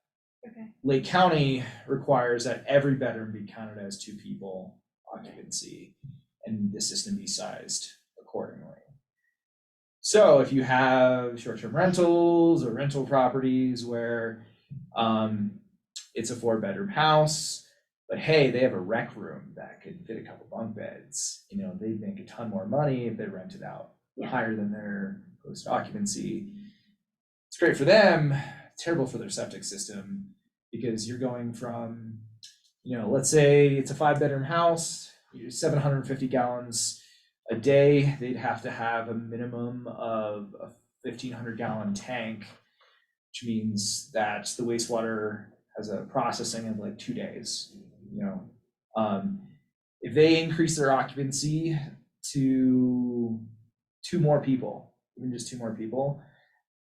Speaker 1: okay,
Speaker 5: Lake County requires that every bedroom be counted as 2 people occupancy, and the system be sized accordingly. So if you have short-term rentals or rental properties where it's a 4-bedroom house, but hey, they have a rec room that could fit a couple bunk beds, they'd make a ton more money if they rented out
Speaker 1: Yeah.
Speaker 5: higher than their post occupancy. It's great for them, terrible for their septic system, because you're going from, let's say it's a 5-bedroom house, 750 gallons a day, they'd have to have a minimum of a 1,500 gallon tank, which means that the wastewater has a processing of like 2 days. If they increase their occupancy to 2 more people, even just 2 more people,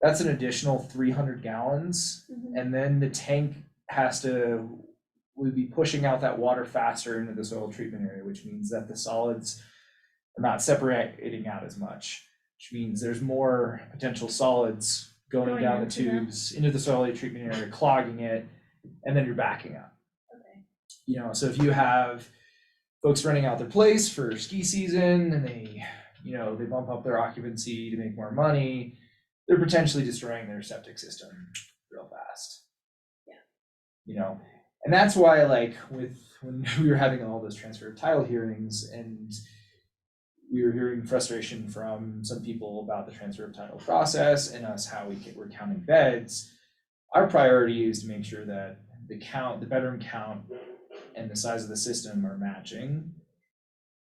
Speaker 5: That's an additional 300 gallons. And then the tank would be pushing out that water faster into the soil treatment area, which means that the solids are not separating out as much, which means there's more potential solids going down the
Speaker 1: into them.
Speaker 5: tubes into the soil treatment area, clogging it, and then you're backing up.
Speaker 1: Okay.
Speaker 5: You know, so if you have folks renting out their place for ski season and they bump up their occupancy to make more money, they're potentially destroying their septic system real fast.
Speaker 1: Yeah.
Speaker 5: You know, and that's why, like, when we were having all those transfer of title hearings and we were hearing frustration from some people about the transfer of title process and us how we're counting beds, our priority is to make sure that the bedroom count and the size of the system are matching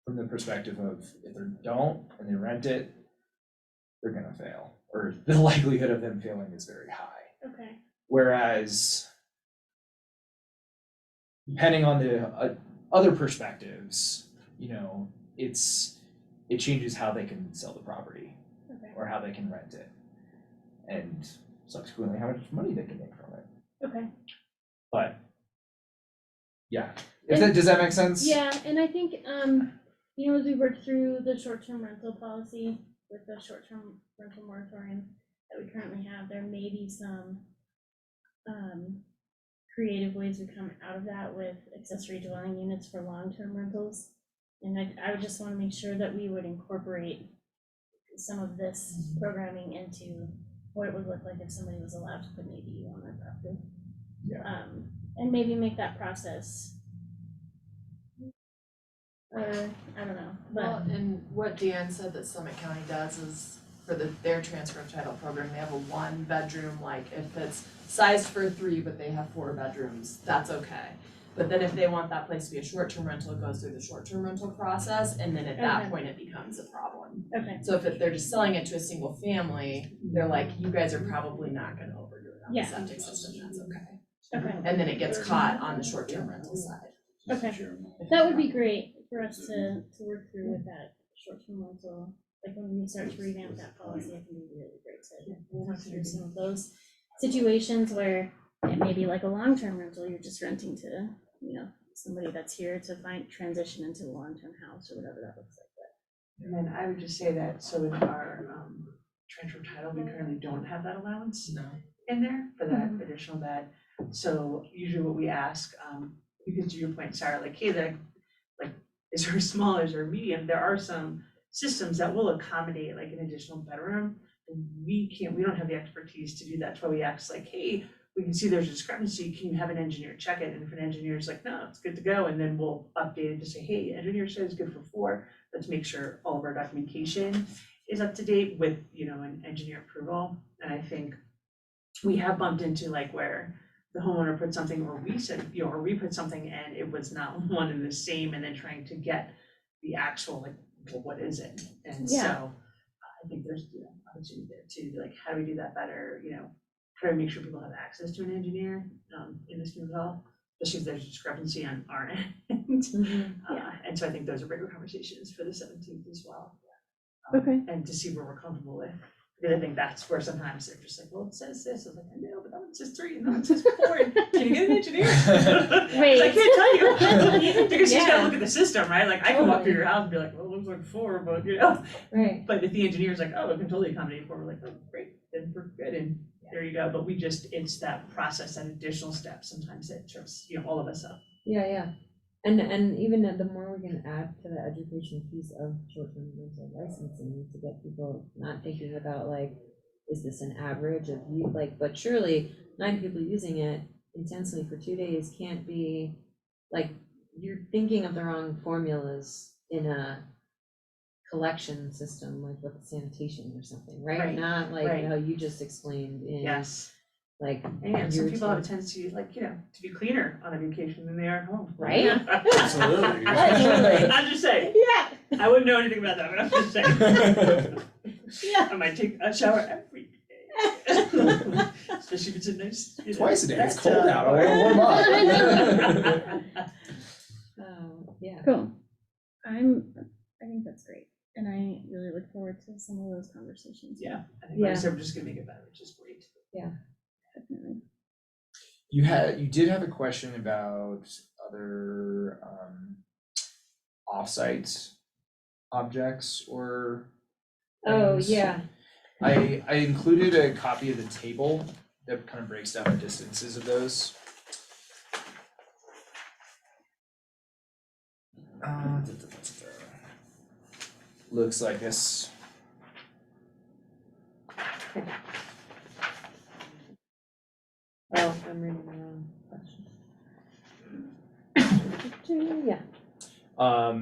Speaker 5: from the perspective of if they don't and they rent it, they're gonna fail, or the likelihood of them failing is very high.
Speaker 1: Okay.
Speaker 5: Whereas, depending on the other perspectives, you know, it changes how they can sell the property
Speaker 1: Okay.
Speaker 5: or how they can rent it, and subsequently how much money they can make from it.
Speaker 1: Okay.
Speaker 5: But yeah, does that make sense?
Speaker 1: Yeah, and I think, you know, as we work through the short-term rental policy with the short-term rental moratorium that we currently have, there may be some creative ways we come out of that with accessory dwelling units for long-term rentals. And I would just want to make sure that we would incorporate some of this programming into what it would look like if somebody was allowed to put an ADU on their property.
Speaker 5: Yeah.
Speaker 1: And maybe make that process, I don't know,
Speaker 11: Well,
Speaker 1: but,
Speaker 11: and what Dan said that Summit County does is for their transfer of title program, they have a 1-bedroom, like if it's sized for 3, but they have 4 bedrooms, that's okay. But then if they want that place to be a short-term rental, it goes through the short-term rental process, and then at that
Speaker 1: Okay.
Speaker 11: point, it becomes a problem.
Speaker 1: okay,
Speaker 11: So if they're just selling it to a single family, they're like, you guys are probably not gonna overdo it on the
Speaker 1: Yeah.
Speaker 11: septic system, that's okay.
Speaker 1: okay,
Speaker 11: And then it gets caught on the short-term rental side.
Speaker 1: okay. That would be great for us to work through with that short-term rental. Like when we start to revamp that policy, it can be really great to work through some of those situations where it may be like a long-term rental, you're just renting to, you know, somebody that's here to transition into a long-term house or whatever that looks like.
Speaker 4: And then I would just say that, so in our transfer of title, we currently don't have that allowance in there for that additional bed. So usually what we ask, because to your point, Sarah, like, hey, is there small, is there medium? There are some systems that will accommodate like an additional bedroom. And we don't have the expertise to do that. That's why we ask, like, hey, we can see there's a discrepancy, can you have an engineer check it? And if an engineer's like, no, it's good to go, and then we'll update it to say, hey, engineer says it's good for 4, let's make sure all of our documentation is up to date with, you know, an engineer approval. And I think we have bumped into like where the homeowner put something, or we said, you know, or we put something and it was not one and the same, and then trying to get the actual, like, well, what is it? And
Speaker 1: Yeah.
Speaker 4: so I think there's, you know, opportunity there too, like, how do we do that better, you know? How do we make sure people have access to an engineer in this new law, especially if there's a discrepancy on our end. And so I think those are bigger conversations for the 17th as well.
Speaker 1: Okay.
Speaker 4: And to see where we're comfortable with, because I think that's where sometimes they're just like, well, it says this, I was like, I know, but that one says 3, and that one says 4, and can you get an engineer?
Speaker 1: Wait.
Speaker 4: I can't tell you, because you just gotta
Speaker 1: Yeah.
Speaker 4: look at the system, right? Like, I can walk through your house and be like, well, it looks like 4, but you know.
Speaker 3: Right.
Speaker 4: But if the engineer's like, oh, it can totally accommodate 4, we're like, oh, great, then we're good, and there you go. But it's that process, that additional step, sometimes that trips, you know, all of us up.
Speaker 3: Yeah, yeah. And even the more we can add to the education piece of short-term rental licensing to get people not thinking about like, is this an average of you, like, but surely 9 people using it intensely for 2 days can't be, like, you're thinking of the wrong formulas in a collection system, like with sanitation or something, right?
Speaker 4: Right,
Speaker 3: Not like
Speaker 4: right.
Speaker 3: how you just explained in,
Speaker 4: Yes.
Speaker 3: like.
Speaker 4: And some
Speaker 3: your
Speaker 4: people have a
Speaker 3: team.
Speaker 4: tendency, like, you know, to be cleaner on a vacation than they are at home.
Speaker 3: Right?
Speaker 5: Absolutely.
Speaker 4: I'm just saying,
Speaker 1: Yeah.
Speaker 4: I wouldn't know anything about that, but I'm just saying.
Speaker 1: Yeah.
Speaker 4: I might take a shower every day. Especially if it's a nice, you know,
Speaker 5: Twice a day, it's
Speaker 4: bathtub.
Speaker 5: cold out, I wanna warm up.
Speaker 3: Oh, yeah.
Speaker 1: Cool. I think that's great. And I really look forward to some of those conversations.
Speaker 4: Yeah, I think like I
Speaker 3: Yeah.
Speaker 4: said, we're just gonna make it better, which is great.
Speaker 1: Definitely.
Speaker 5: You did have a question about other offsite objects or
Speaker 3: Oh,
Speaker 5: things.
Speaker 3: yeah.
Speaker 5: I included a copy of the table that kind of breaks down the distances of those. Looks like this.
Speaker 3: Oh, I'm reading the wrong question. Yeah.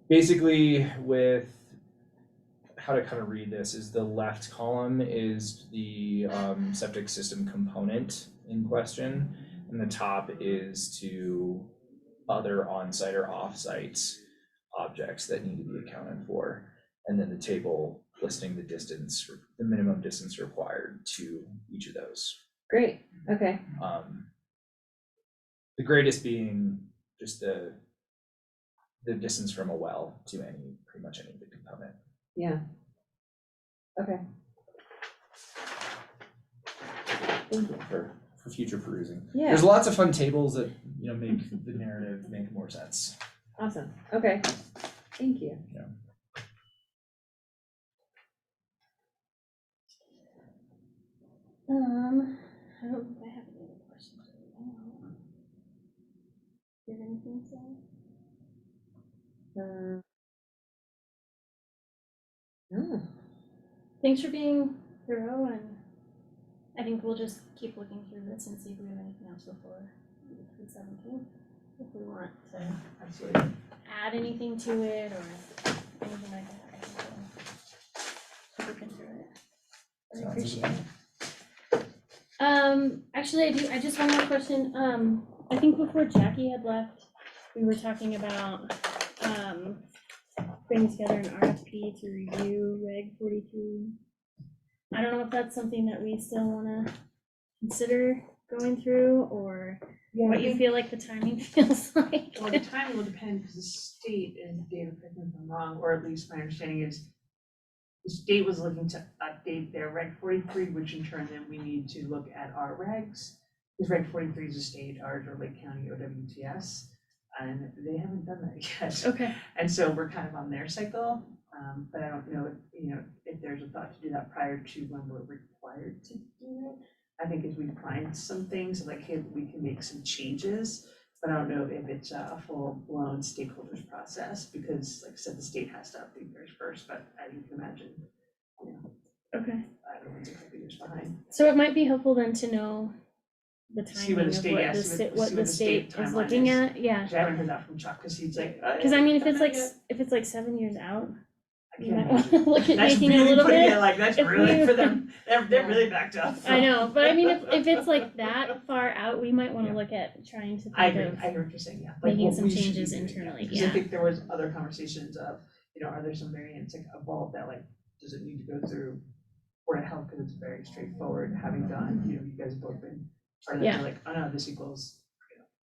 Speaker 5: Basically with how to kind of read this is the left column is the septic system component in question, and the top is to other on-site or off-site objects that need to be accounted for, and then the table listing the distance, the minimum distance required to each of those.
Speaker 3: Great. Okay.
Speaker 5: The greatest being just the distance from a well to pretty much any big component.
Speaker 3: Yeah. Okay. Thank you.
Speaker 5: For future perusing.
Speaker 3: Yeah.
Speaker 5: There's lots of fun tables that, make the narrative make more sense.
Speaker 3: Awesome. Okay. Thank you.
Speaker 5: Yeah.
Speaker 1: I don't think I have any other questions right now. Do you have anything to say?
Speaker 3: No.
Speaker 1: Thanks for being thorough, and I think we'll just keep looking through this and see if we have anything else before the 17th. If we want to
Speaker 4: Absolutely.
Speaker 1: add anything to it or anything like that, I think we'll look into it. I
Speaker 5: Sounds
Speaker 1: appreciate
Speaker 5: good.
Speaker 1: it. Actually, I just one more question. I think before Jackie had left, we were talking about putting together an RFP to review Reg 43. I don't know if that's something that we still want to consider going through, or what you feel like the timing feels like.
Speaker 4: Well, the timing will depend, because the state, and David, correct me if I'm wrong, or at least my understanding is, the state was looking to update their Reg 43, which in turn then we need to look at our regs. Because Reg 43 is a state, ours are Lake County OWTS, and they haven't done that yet.
Speaker 1: Okay.
Speaker 4: And so we're kind of on their cycle, but I don't know if there's a thought to do that prior to when we're required to do it. I think as we find some things, like, hey, we can make some changes, but I don't know if it's a full-blown stakeholders process, because like I said, the state has to update theirs first, but as you can imagine,
Speaker 1: Okay.
Speaker 4: everyone's a couple years behind.
Speaker 1: So it might be helpful then to know the
Speaker 4: See
Speaker 1: timing
Speaker 4: what
Speaker 1: of
Speaker 4: the state-
Speaker 1: what
Speaker 4: yeah,
Speaker 1: the
Speaker 4: see
Speaker 1: sta-
Speaker 4: what-
Speaker 1: what
Speaker 4: see
Speaker 1: the
Speaker 4: what the state
Speaker 1: state is
Speaker 4: timeline
Speaker 1: looking
Speaker 4: is.
Speaker 1: at. Yeah.
Speaker 4: I haven't heard that from Chuck, because he's like.
Speaker 1: Because I mean, if
Speaker 4: don't
Speaker 1: it's
Speaker 4: know
Speaker 1: like
Speaker 4: yet.
Speaker 1: if it's like 7 years out,
Speaker 4: I
Speaker 1: you
Speaker 4: can't
Speaker 1: might want to
Speaker 4: imagine.
Speaker 1: look at
Speaker 4: That's
Speaker 1: making it a
Speaker 4: really
Speaker 1: little
Speaker 4: putting
Speaker 1: bit.
Speaker 4: it like, that's
Speaker 1: if
Speaker 4: really
Speaker 1: we-
Speaker 4: for them, they're really backed up.
Speaker 1: I know, but I mean, if it's like that far out, we might want to look at trying to
Speaker 4: I
Speaker 1: think
Speaker 4: agree,
Speaker 1: of.
Speaker 4: I hear what you're saying, yeah.
Speaker 1: making
Speaker 4: what
Speaker 1: some
Speaker 4: we should be
Speaker 1: changes
Speaker 4: doing,
Speaker 1: internally,
Speaker 4: Because I
Speaker 1: yeah.
Speaker 4: think there was other conversations of, are there some variants like evolved that like, does it need to go through Board of Health, because it's very straightforward, having done, you guys have both been part of that,
Speaker 1: Yeah.
Speaker 4: you're like, oh no, this equals,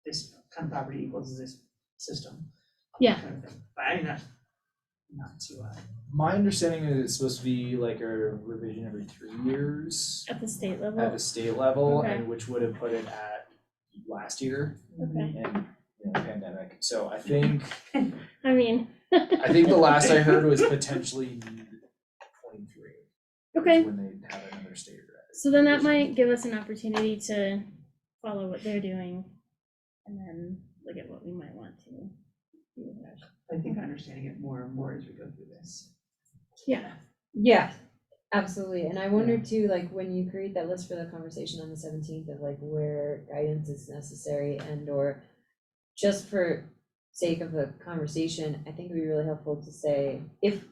Speaker 4: this kind of property equals this system.
Speaker 1: Yeah.
Speaker 4: Kind of thing, but I mean, not too,
Speaker 5: My understanding is it's supposed to be like a revision every 3 years
Speaker 1: At the state level.
Speaker 5: at the state level,
Speaker 1: Okay.
Speaker 5: and which would have put it at last year
Speaker 1: Okay.
Speaker 5: in pandemic. So I think
Speaker 1: I mean.
Speaker 5: the last I heard was potentially 23.
Speaker 1: Okay.
Speaker 5: When they have another state revision.
Speaker 1: So then that might give us an opportunity to follow what they're doing, and then look at what we might want to do with that.
Speaker 4: I think
Speaker 1: Okay.
Speaker 4: understanding it more and more as we go through this.
Speaker 1: Yeah.
Speaker 3: Yeah, absolutely. And I wonder too, like when you create that list for the conversation on the 17th of like where guidance is necessary and or just for sake of the conversation, I think it'd be really helpful to say if,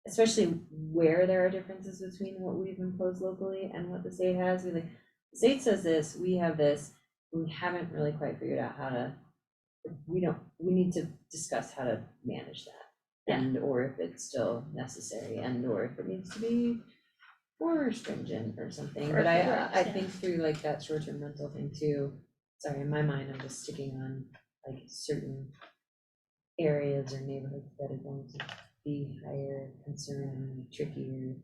Speaker 3: especially where there are differences between what we've imposed locally and what the state has, we like, the state says this, we have this, we haven't really quite figured out how to, we need to discuss how to manage that.
Speaker 1: Yeah.
Speaker 3: And or if it's still necessary and or if it needs to be more stringent or something, but I
Speaker 1: yeah.
Speaker 3: think through like that short-term rental thing too, sorry, in my mind, I'm just sticking on like certain areas or neighborhoods that are going to be higher concern, trickier.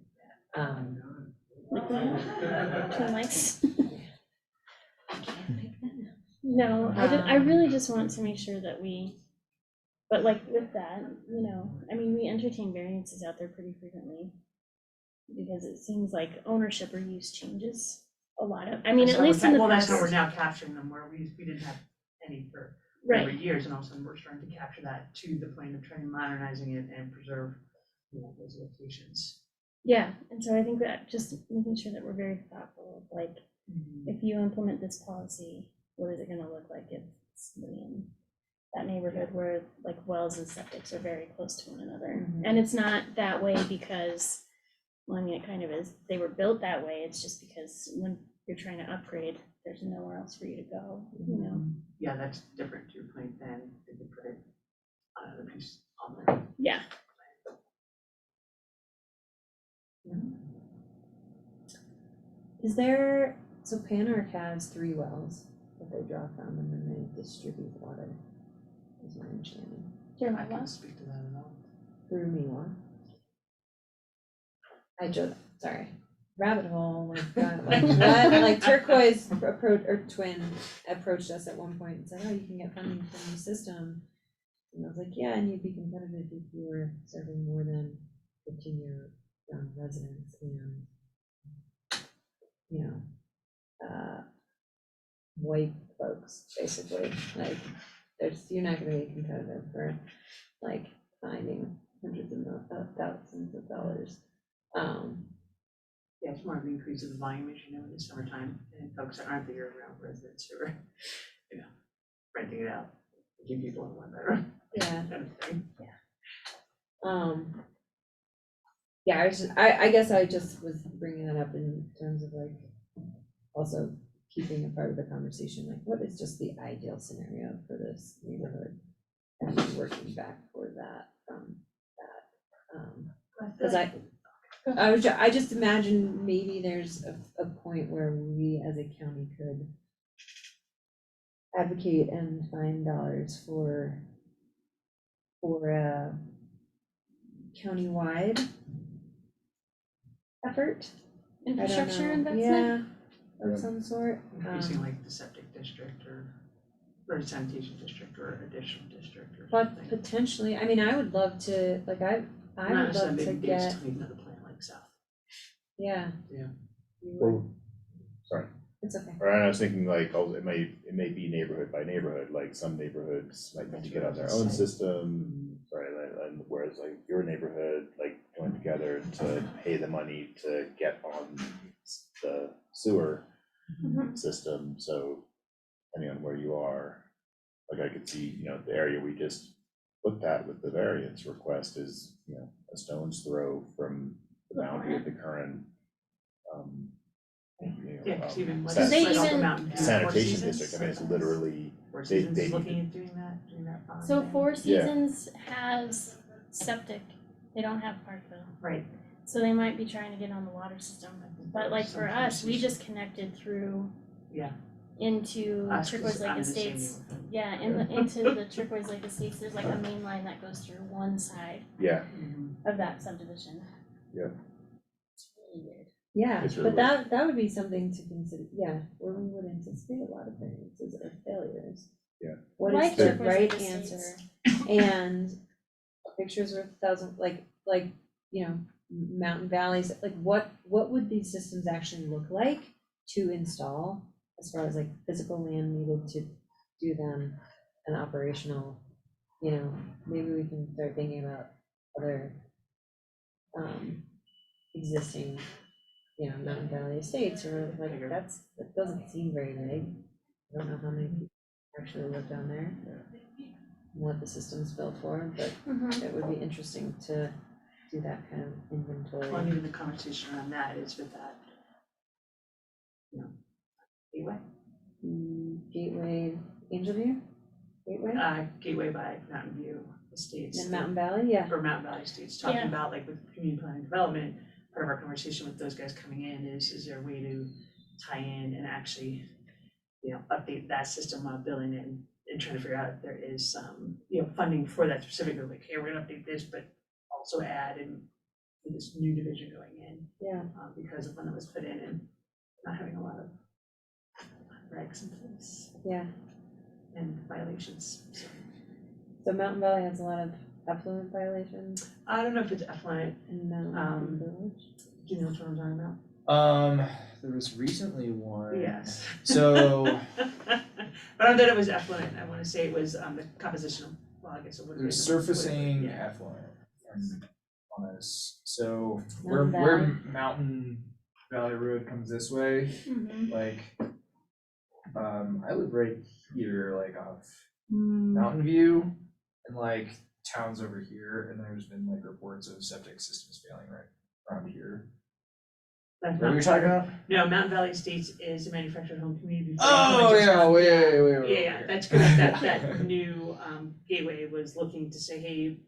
Speaker 1: Like that? Twin lights?
Speaker 3: I can't pick that now.
Speaker 1: No, I really just want to make sure that but like with that, I mean, we entertain variances out there pretty frequently. Because it seems like ownership or use changes a lot of, I mean,
Speaker 4: That's
Speaker 1: at
Speaker 4: how
Speaker 1: least
Speaker 4: we're
Speaker 1: in the
Speaker 4: well,
Speaker 1: past.
Speaker 4: that's how we're now capturing them, where we didn't have any for
Speaker 1: Right,
Speaker 4: years, and all of a sudden we're starting to capture that to the point of trying to modernizing it and preserve, those locations.
Speaker 1: yeah, and so I think that just making sure that we're very thoughtful of like, if you implement this policy, what is it gonna look like if somebody in that neighborhood where like wells and septics are very close to one another? And it's not that way because, well, I mean, it kind of is, they were built that way, it's just because when you're trying to upgrade, there's nowhere else for you to go,
Speaker 4: Yeah, that's different to your point than if you put it on another piece on the.
Speaker 1: Yeah.
Speaker 3: Is there, so Panarch has 3 wells that they draw from and then they distribute water, is my understanding,
Speaker 4: I can't speak to that at all.
Speaker 3: through Miwa. Sorry, rabbit hole, like Turquoise Twin approached us at one point and said, oh, you can get funding from the system. And I was like, yeah, and you'd be competitive if you were serving more than 15-year residents and, white folks, basically. Like, you're not gonna be competitive for, like, finding hundreds of thousands of dollars.
Speaker 4: Yeah, it's more of an increase of the volume, as in the summertime, and folks that aren't the year-round residents who are, renting it out, keep people in one bedroom.
Speaker 3: Yeah.
Speaker 4: Kind of thing.
Speaker 3: Yeah, I guess I just was bringing that up in terms of like, also keeping a part of the conversation, like what is just the ideal scenario for this neighborhood? And working back for that from that. Because I just imagine maybe there's a point where we as a county could advocate and find dollars for a countywide effort. I don't
Speaker 1: Infrastructure
Speaker 3: know.
Speaker 1: investment?
Speaker 3: Yeah, of some sort.
Speaker 4: Increasing like the septic district or sanitation district or additional district or
Speaker 3: But
Speaker 4: something.
Speaker 3: potentially, I mean, I would love to, like, I would love to get,
Speaker 4: Still need another plan like South.
Speaker 3: yeah.
Speaker 4: Yeah.
Speaker 7: Well, sorry.
Speaker 3: It's okay.
Speaker 7: Or I was thinking like, also, it may be neighborhood by neighborhood, like some neighborhoods might need to get on their own system, right? And whereas like your neighborhood, like join together to pay the money to get on the sewer system, so depending on where you are, like I could see, the area we just looked at with the variance request is, a stone's throw from the boundary of the current,
Speaker 4: Yeah, because even
Speaker 7: san-
Speaker 1: They
Speaker 4: like
Speaker 1: even-
Speaker 4: Mountain View, Four
Speaker 7: sanitation
Speaker 4: Seasons,
Speaker 7: district, I mean, it's literally,
Speaker 4: Four
Speaker 7: they-
Speaker 4: Seasons
Speaker 7: they
Speaker 4: is
Speaker 7: need
Speaker 4: looking
Speaker 7: to-
Speaker 4: at doing that bond
Speaker 1: So
Speaker 4: thing.
Speaker 1: Four
Speaker 7: Yeah.
Speaker 1: Seasons has septic, they don't have Parkville,
Speaker 4: Right.
Speaker 1: so they might be trying to get on the water system. But like for us, we just connected through
Speaker 4: Yeah.
Speaker 1: into
Speaker 4: Us, 'cause
Speaker 1: Turquoise Lake
Speaker 4: I'm in the same
Speaker 1: Estates.
Speaker 4: neighborhood.
Speaker 1: Yeah, into the Turquoise Lake Estates, there's like a main line that goes through one side
Speaker 7: yeah,
Speaker 1: of that subdivision.
Speaker 7: Yeah.
Speaker 1: It's really weird.
Speaker 3: Yeah,
Speaker 7: It's really
Speaker 3: but that would be something to consider, yeah, where we would anticipate a lot of variances or failures.
Speaker 7: Yeah.
Speaker 3: What
Speaker 1: Like
Speaker 3: is the
Speaker 1: Turquoise
Speaker 3: right
Speaker 1: Lake
Speaker 3: answer?
Speaker 1: Estates.
Speaker 3: And pictures worth a thousand, like, mountain valleys, like what would these systems actually look like to install? As far as like physical land needed to do them and operational, maybe we can start thinking about other existing, mountain valley estates or like that doesn't seem very big. I don't know how many people actually live down there, and what the system's built for, but it would be interesting to do that kind of inventory.
Speaker 4: Well, and even the conversation around that is with that, Gateway?
Speaker 3: Gateway, Angel View? Gateway?
Speaker 4: Gateway by Mountain View Estates.
Speaker 3: And Mountain Valley, yeah.
Speaker 4: Or Mountain Valley Estates, talking
Speaker 1: Yeah.
Speaker 4: about like with community planning and development, part of our conversation with those guys coming in is there a way to tie in and actually, update that system while building it and trying to figure out if there is some, funding for that specifically, like, hey, we're gonna update this, but also add in for this new division going in,
Speaker 3: Yeah.
Speaker 4: because of when it was put in and not having a lot of regs in place
Speaker 3: Yeah.
Speaker 4: and violations. So,
Speaker 3: So Mountain Valley has a lot of effluent violations
Speaker 4: I don't know if it's effluent,
Speaker 3: in Mountain Village.
Speaker 4: do you know what I'm talking about?
Speaker 5: There was recently one.
Speaker 4: Yes.
Speaker 5: So
Speaker 4: But I thought it was effluent, I wanna say it was, the composition of, well, I guess it would be.
Speaker 5: there's surfacing
Speaker 4: Yeah.
Speaker 5: effluent on us. So
Speaker 3: Mountain
Speaker 5: where
Speaker 3: Valley.
Speaker 5: Mountain Valley Road comes this way,
Speaker 1: Mhm.
Speaker 5: like, I live right here, like off
Speaker 1: Mm.
Speaker 5: Mountain View, and like towns over here, and there's been like reports of septic systems failing right around here.
Speaker 4: That's
Speaker 5: What are you
Speaker 4: not-
Speaker 5: talking about?
Speaker 4: No, Mountain Valley Estates is a manufactured home community. before
Speaker 5: Oh,
Speaker 4: it just
Speaker 5: yeah,
Speaker 4: got-
Speaker 5: way
Speaker 4: Yeah,
Speaker 5: over
Speaker 4: that's
Speaker 5: here.
Speaker 4: good, that new, gateway was looking to say, hey,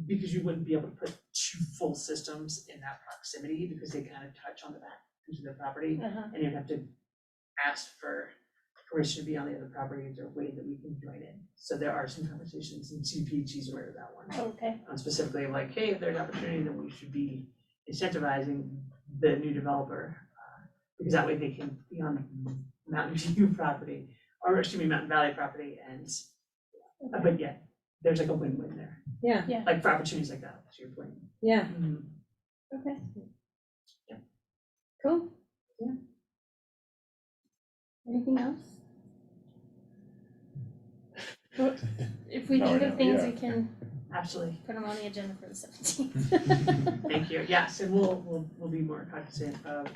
Speaker 4: because you wouldn't be able to put two full systems in that proximity, because they kind of touch on the back piece of the property,
Speaker 1: Uh-huh.
Speaker 4: and you'd have to ask for permission to be on the other property, is there a way that we can join in? So there are some conversations, and CPH's aware of that one.
Speaker 1: Okay.
Speaker 4: Specifically like, hey, if there's opportunity, then we should be incentivizing the new developer, because that way they can be on Mountain View property, or excuse me, Mountain Valley property, and, but yeah, there's like a win-win there,
Speaker 3: Yeah,
Speaker 4: like for opportunities like that, to your point.
Speaker 3: yeah.
Speaker 1: Okay.
Speaker 4: Yeah.
Speaker 1: Cool.
Speaker 4: Yeah.
Speaker 1: Anything else? Well, if we
Speaker 7: No,
Speaker 1: think
Speaker 7: no,
Speaker 1: of things,
Speaker 7: yeah.
Speaker 1: we can
Speaker 4: Absolutely,
Speaker 1: put them on the agenda for the 17th.
Speaker 4: thank you, yes, and we'll be more cognizant of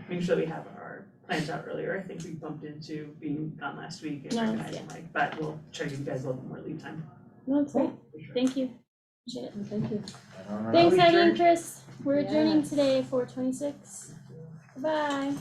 Speaker 4: making sure that we have our plans out earlier. I think we bumped into being gone last week and
Speaker 1: No,
Speaker 4: recognizing like, but we'll try to give you guys a little bit more lead time.
Speaker 1: No, it's great.
Speaker 4: for sure.
Speaker 1: Thank you. Appreciate it.
Speaker 3: Thank you.
Speaker 1: Thanks,
Speaker 4: we
Speaker 1: Heidi and
Speaker 4: adjourned?
Speaker 1: Chris. We're adjourning
Speaker 3: Yes.
Speaker 1: today, 4:26. Bye.